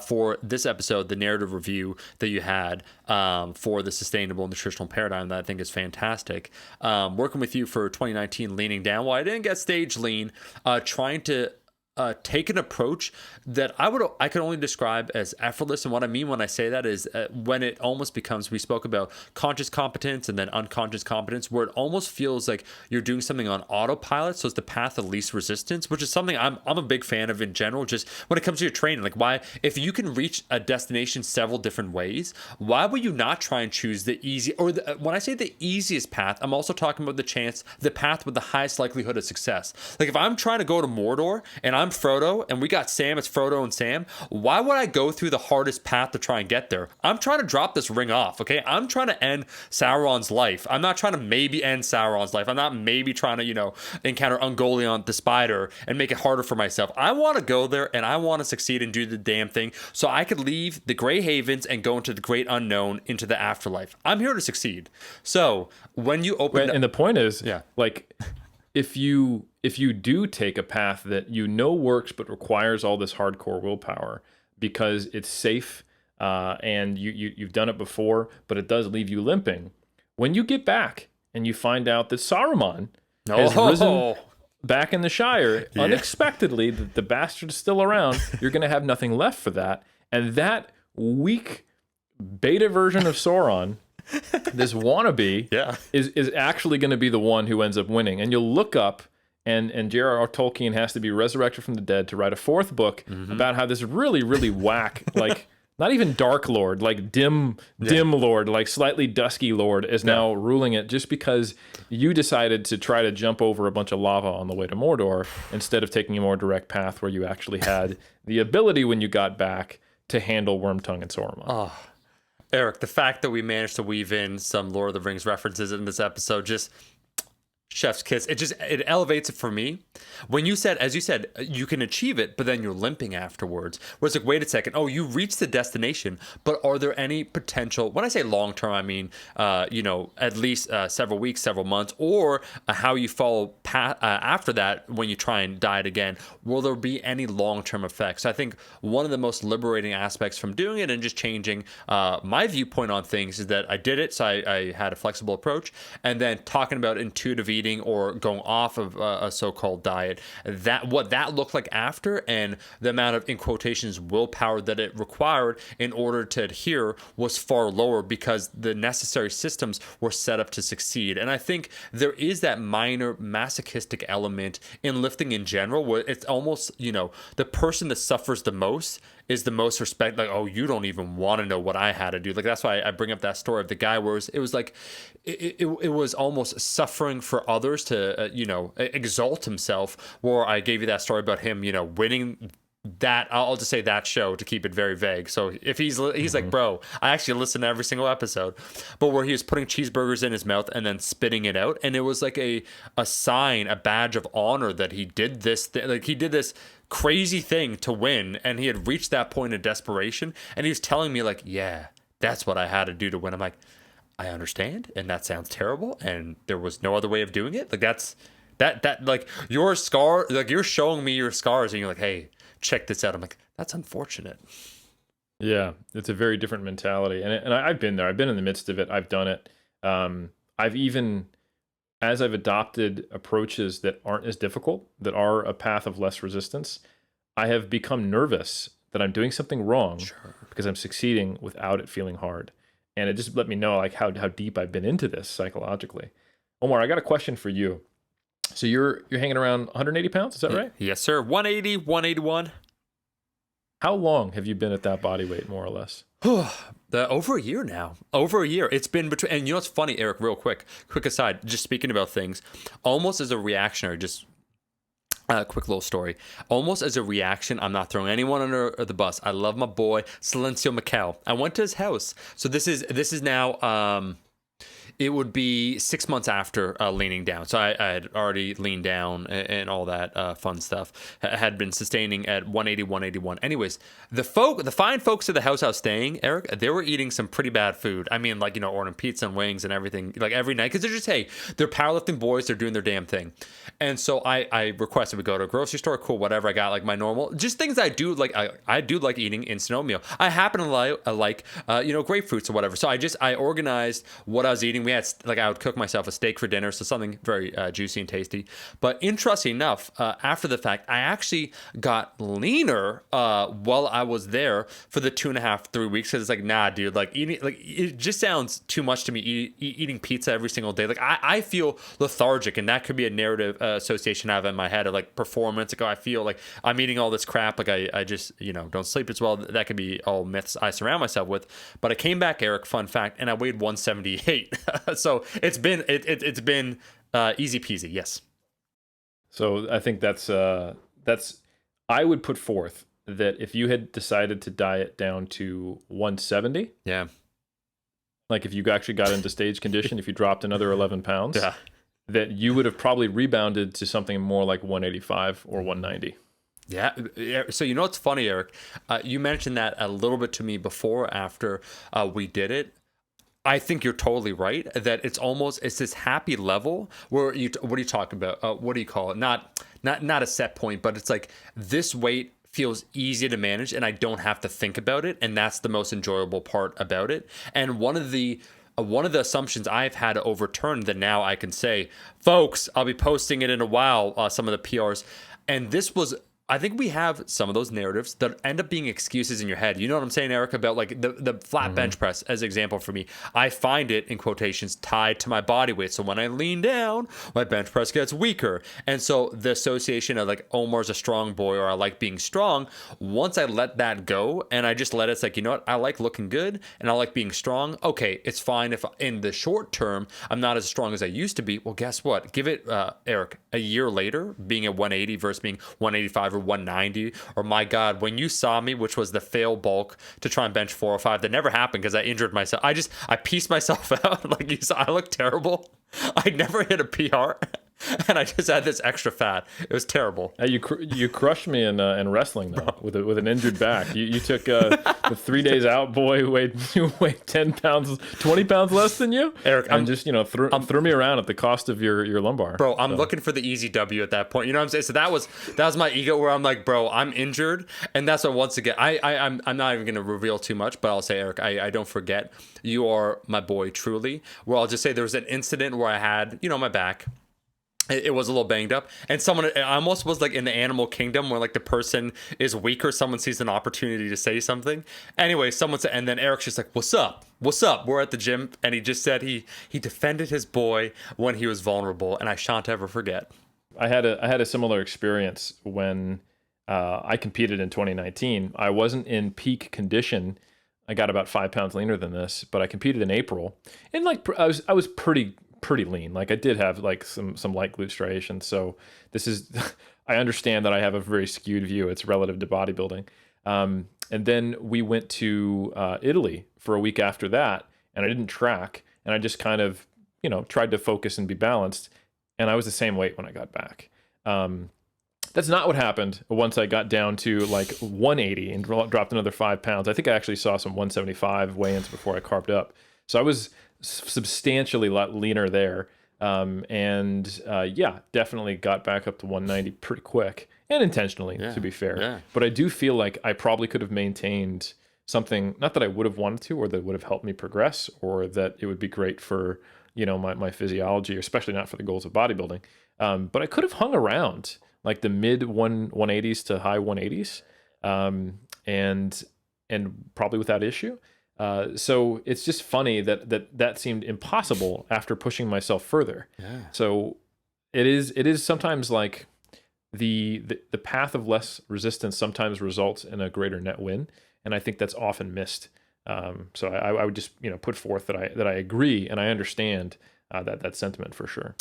for this episode, the narrative review that you had for the sustainable nutritional paradigm that I think is fantastic. Working with you for 2019, leaning down. Well, I didn't get stage lean, trying to take an approach that I could only describe as effortless. And what I mean when I say that is when it almost becomes, we spoke about conscious competence and then unconscious competence, where it almost feels like you're doing something on autopilot. So it's the path of least resistance, which is something I'm a big fan of in general, just when it comes to your training. Like, why, if you can reach a destination several different ways, why would you not try and choose the easy, or when I say the easiest path, I'm also talking about the path with the highest likelihood of success. Like, if I'm trying to go to Mordor and I'm Frodo and we got Sam, it's Frodo and Sam, why would I go through the hardest path to try and get there? I'm trying to drop this ring off, okay? I'm trying to end Sauron's life. I'm not trying to maybe end Sauron's life. I'm not maybe trying to, encounter Ungoliant the spider and make it harder for myself. I want to go there and I want to succeed and do the damn thing so I could leave the Grey Havens and go into the great unknown, into the afterlife. I'm here to succeed. So when you open... And the point is, yeah, like... If you do take a path that works but requires all this hardcore willpower because it's safe and you've done it before, but it does leave you limping, when you get back and you find out that Saruman has risen back in the Shire, unexpectedly, the bastard's still around, you're going to have nothing left for that. And that weak beta version of Sauron... this wannabe is actually going to be the one who ends up winning. And you'll look up, and J.R.R. Tolkien has to be resurrected from the dead to write a fourth book about how this really, really whack, like, not even Dark Lord, like dim Lord, like slightly dusky Lord is now ruling it just because you decided to try to jump over a bunch of lava on the way to Mordor instead of taking a more direct path where you actually had the ability when you got back to handle Wormtongue and Sauron. Oh. Eric, the fact that we managed to weave in some Lord of the Rings references in this episode, just chef's kiss. It elevates it for me. When you said, as you said, you can achieve it, but then you're limping afterwards. Where it's like, wait a second. Oh, you reached the destination, but are there any potential, when I say long-term, I mean, at least several weeks, several months, or how you follow after that when you try and diet again, will there be any long-term effects? So I think one of the most liberating aspects from doing it and just changing my viewpoint on things is that I did it, so I had a flexible approach, and then talking about intuitive eating or going off of a so-called diet, what that looked like after, and the amount of, in quotations, willpower that it required in order to adhere was far lower because the necessary systems were set up to succeed. And I think there is that minor masochistic element in lifting in general where it's almost, the person that suffers the most is the most respect. Like, oh, you don't even want to know what I had to do. Like, that's why I bring up that story of the guy where it was like, it was almost suffering for others to, exalt himself. Where I gave you that story about him, winning that, I'll just say that show to keep it very vague. So if he's like, bro, I actually listened to every single episode, but where he was putting cheeseburgers in his mouth and then spitting it out. And it was like a sign, a badge of honor that he did this, like he did this crazy thing to win. And he had reached that point of desperation. And he was telling me like, yeah, that's what I had to do to win. I'm like, I understand. And that sounds terrible. And there was no other way of doing it. Like that like your scar, like you're showing me your scars and you're like, hey, check this out. I'm like, that's unfortunate. Yeah, it's a very different mentality. And I've been there. I've been in the midst of it. I've done it. I've even, as I've adopted approaches that aren't as difficult, that are a path of less resistance, I have become nervous that I'm doing something wrong because I'm succeeding without it feeling hard. And it just let me know like how deep I've been into this psychologically. Omar, I got a question for you. So you're hanging around 180 pounds, is that right? Yes, sir. 180, 181. How long have you been at that body weight, more or less? Over a year now. Over a year. It's been between, and what's funny, Eric, real quick aside, just speaking about things, almost as a reactionary, just a quick little story. Almost as a reaction, I'm not throwing anyone under the bus. I love my boy, Silencio Macau. I went to his house. So this is now, it would be 6 months after leaning down. So I had already leaned down and all that fun stuff. I had been sustaining at 180, 181. Anyways, the fine folks at the house I was staying, Eric, they were eating some pretty bad food. I mean, like, ordering pizza and wings and everything, like every night. Because they're just, hey, they're powerlifting boys. They're doing their damn thing. And so I requested we go to a grocery store. Cool, whatever. I got like my normal, just things I do. Like I do like eating instant oatmeal. I happen to like grapefruits or whatever. So I organized what I was eating. we had like I would cook myself a steak for dinner, so something very juicy and tasty. But interesting enough, after the fact, I actually got leaner while I was there for the 2.5, 3 weeks. Cause it's like, nah, dude, like eating, like it just sounds too much to me. Eating pizza every single day, like I feel lethargic, and that could be a narrative association I have in my head of like performance. Like, oh, I feel like I'm eating all this crap. Like I just don't sleep as well. That could be all myths I surround myself with. But I came back, Eric. Fun fact, and I weighed 178. So it's been easy peasy. Yes. So I think that's I would put forth that if you had decided to diet down to 170, yeah, like if you actually got into stage condition, if you dropped another 11 pounds, yeah, that you would have probably rebounded to something more like 185 or 190. Yeah. So what's funny, Eric? You mentioned that a little bit to me before, after we did it. I think you're totally right that it's this happy level where what are you talking about? What do you call it? Not a set point, but it's like this weight feels easy to manage and I don't have to think about it. And that's the most enjoyable part about it. And one of the assumptions I've had to overturn that now I can say, folks, I'll be posting it in a while, some of the PRs. And this was, I think we have some of those narratives that end up being excuses in your head. You know what I'm saying, Eric, about like the flat bench press as an example for me. I find it, in quotations, tied to my body weight. So when I lean down, my bench press gets weaker. And so the association of like Omar's a strong boy or I like being strong, once I let that go and I just let it's like, you know what, I like looking good and I like being strong. Okay, it's fine if in the short term I'm not as strong as I used to be. Well, guess what? Give it, Eric, a year later, being at 180 versus being 185 or 190, or my God, when you saw me, which was the fail bulk to try and bench 405, that never happened because I injured myself. I pieced myself out. Like you saw, I looked terrible. I never hit a PR. And I just had this extra fat. It was terrible. You crushed me in wrestling though, with an injured back. You took the 3 days out boy who weighed 10 pounds, 20 pounds less than you, Eric. And just threw me around at the cost of your lumbar. Bro, I'm looking for the easy W at that point. You know what I'm saying? So that was my ego where I'm like, bro, I'm injured, and that's what once again I'm not even gonna reveal too much, but I'll say, Eric, I don't forget you are my boy truly. Where I'll just say there was an incident where I had my back. It was a little banged up, and I almost was like in the animal kingdom where like the person is weaker, someone sees an opportunity to say something. Anyway, someone said, and then Eric's just like, what's up? We're at the gym, and he just said he defended his boy when he was vulnerable, and I shan't ever forget. I had a similar experience when I competed in 2019. I wasn't in peak condition. I got about 5 pounds leaner than this, but I competed in April, and like I was pretty lean. Like I did have like some light glute striations. So this is, I understand that I have a very skewed view. It's relative to bodybuilding. And then we went to Italy for a week after that, and I didn't track, and I just kind of, tried to focus and be balanced. And I was the same weight when I got back. That's not what happened once I got down to like 180 and dropped another 5 pounds. I think I actually saw some 175 weigh-ins before I carved up. So I was substantially leaner there, and definitely got back up to 190 pretty quick and intentionally, to be fair. But I do feel like I probably could have maintained something, not that I would have wanted to or that would have helped me progress or that it would be great for my physiology, especially not for the goals of bodybuilding, but I could have hung around like the mid 180s to high 180s, and probably without issue. So it's just funny that seemed impossible after pushing myself further. Yeah. So it is sometimes like the path of less resistance sometimes results in a greater net win, and I think that's often missed. So I would just put forth that I agree and I understand that sentiment for sure.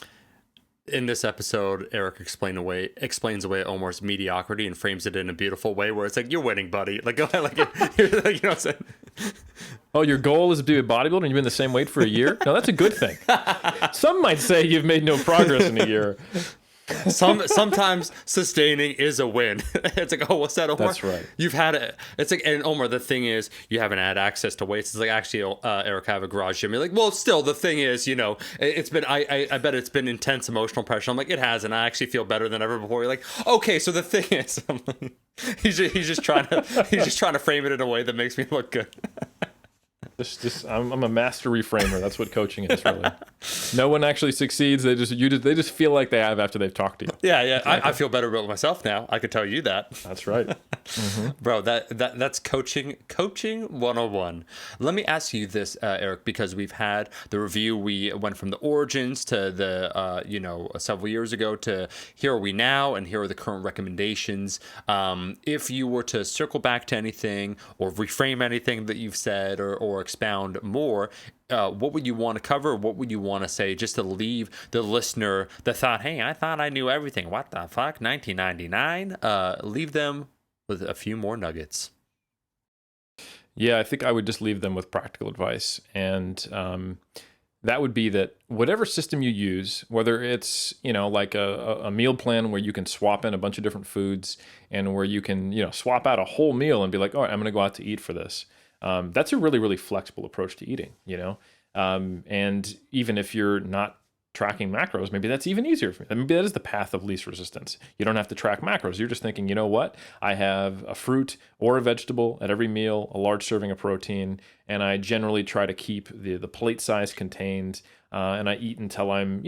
In this episode, Eric explains away Omar's mediocrity and frames it in a beautiful way where it's like, you're winning, buddy. Like, you know what I'm saying? Oh, your goal is to be a bodybuilder and you've been the same weight for a year? No, that's a good thing. Some might say you've made no progress in a year. Sometimes sustaining is a win. It's like, oh, what's that, Omar? That's right. You've had it. It's like, and Omar, the thing is, you haven't had access to weights. It's like, actually, Eric, I have a garage gym. You're like, well, still, the thing is, it's been, I bet it's been intense emotional pressure. I'm like, it has, and I actually feel better than ever before. You're like, okay, so the thing is, I'm like, he's just trying to frame it in a way that makes me look good. I'm a master reframer. That's what coaching is, really. No one actually succeeds. They just feel like they have after they've talked to you. Yeah. Exactly. I feel better about myself now. I could tell you that. That's right. Mm-hmm. Bro, that's coaching 101. Let me ask you this, Eric, because we've had the review. We went from the origins to the several years ago to here are we now, and here are the current recommendations. If you were to circle back to anything or reframe anything that you've said or expound more, what would you want to cover? What would you want to say just to leave the listener that thought, hey, I thought I knew everything. What the fuck? 1999? Leave them with a few more nuggets. Yeah, I think I would just leave them with practical advice. And that would be that whatever system you use, whether it's, like a meal plan where you can swap in a bunch of different foods and where you can, swap out a whole meal and be like, all right, I'm going to go out to eat for this. That's a really, really flexible approach to eating, and even if you're not tracking macros, maybe that's even easier for me. Maybe that is the path of least resistance. You don't have to track macros. You're just thinking, you know what? I have a fruit or a vegetable at every meal, a large serving of protein, and I generally try to keep the plate size contained, and I eat until I'm,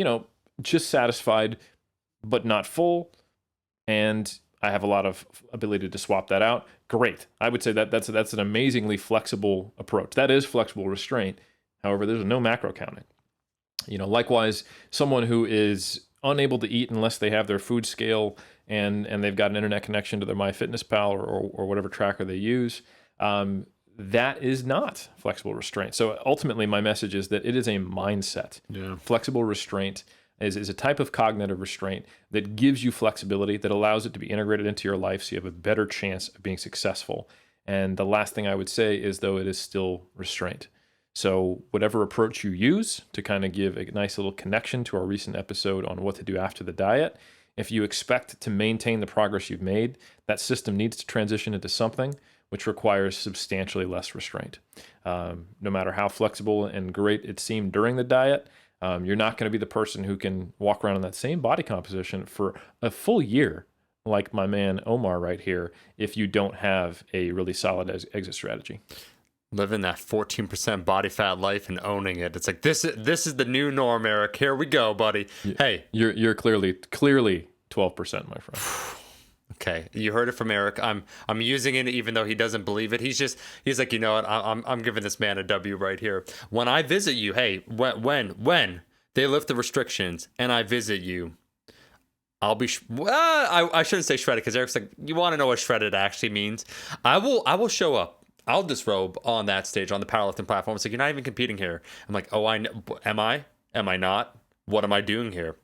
just satisfied, but not full, and I have a lot of ability to swap that out. Great. I would say that's an amazingly flexible approach. That is flexible restraint. However, there's no macro counting. Likewise, someone who is unable to eat unless they have their food scale and they've got an internet connection to their MyFitnessPal or whatever tracker they use, that is not flexible restraint. So ultimately, my message is that it is a mindset. Yeah. Flexible restraint is a type of cognitive restraint that gives you flexibility, that allows it to be integrated into your life so you have a better chance of being successful. And the last thing I would say is, though, it is still restraint. So whatever approach you use to kind of give a nice little connection to our recent episode on what to do after the diet, if you expect to maintain the progress you've made, that system needs to transition into something which requires substantially less restraint. No matter how flexible and great it seemed during the diet, you're not going to be the person who can walk around in that same body composition for a full year, like my man Omar right here, if you don't have a really solid exit strategy. Living that 14% body fat life and owning it. It's like, this is the new norm, Eric. Here we go, buddy. Hey. You're clearly 12%, my friend. Okay, you heard it from Eric. I'm using it even though he doesn't believe it. He's like, you know what? I'm giving this man a W right here. When I visit you, hey, when they lift the restrictions and I visit you, I'll be I shouldn't say shredded, because Eric's like, you want to know what shredded actually means? I will show up. I'll disrobe on that stage on the powerlifting platform. It's like, you're not even competing here. I'm like, oh, I know. Am I? Am I not? What am I doing here?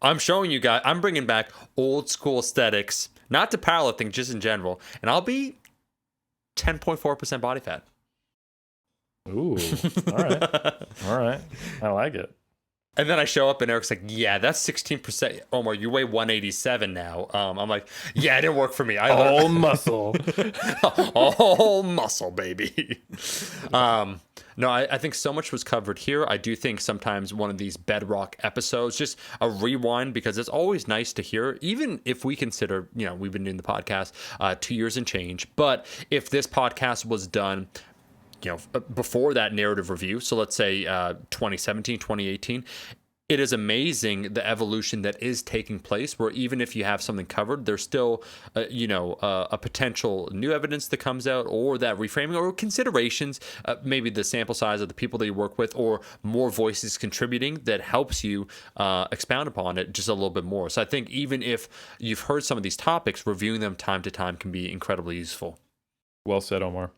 I'm showing you guys. I'm bringing back old school aesthetics, not to powerlifting, just in general. And I'll be 10.4% body fat. Ooh, all right. I like it. And then I show up and Eric's like, yeah, that's 16%. Omar, you weigh 187 now. I'm like, yeah, it didn't work for me. All muscle. All muscle, baby. No, I think so much was covered here. I do think sometimes one of these bedrock episodes, just a rewind, because it's always nice to hear, even if we consider, we've been doing the podcast 2 years and change. But if this podcast was done before that narrative review, so let's say 2017, 2018, it is amazing the evolution that is taking place, where even if you have something covered, there's still, a potential new evidence that comes out, or that reframing, or considerations, maybe the sample size of the people that you work with, or more voices contributing that helps you expound upon it just a little bit more. So I think even if you've heard some of these topics, reviewing them time to time can be incredibly useful. Well said, Omar.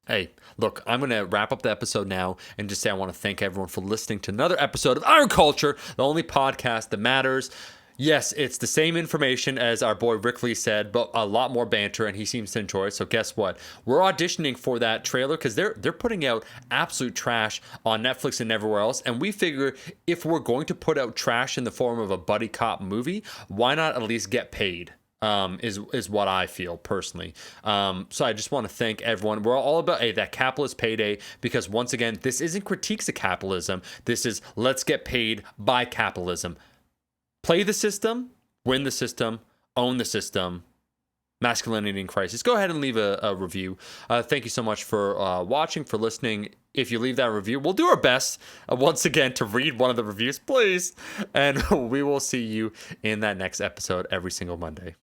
Hey, look, I'm going to wrap up the episode now and just say I want to thank everyone for listening to another episode of Iron Culture, the only podcast that matters. Yes, it's the same information as our boy Rick Lee said, but a lot more banter, and he seems to enjoy it. So guess what? We're auditioning for that trailer, because they're putting out absolute trash on Netflix and everywhere else. And we figure, if we're going to put out trash in the form of a buddy cop movie, why not at least get paid? Is what I feel personally. So I just want to thank everyone. We're all about that capitalist payday, because once again, this isn't critiques of capitalism. This is, let's get paid by capitalism. Play the system, win the system, own the system. Masculinity in Crisis. Go ahead and leave a review. Thank you so much for watching, for listening. if you leave that review. We'll do our best once again to read one of the reviews, please. And we will see you in that next episode every single Monday.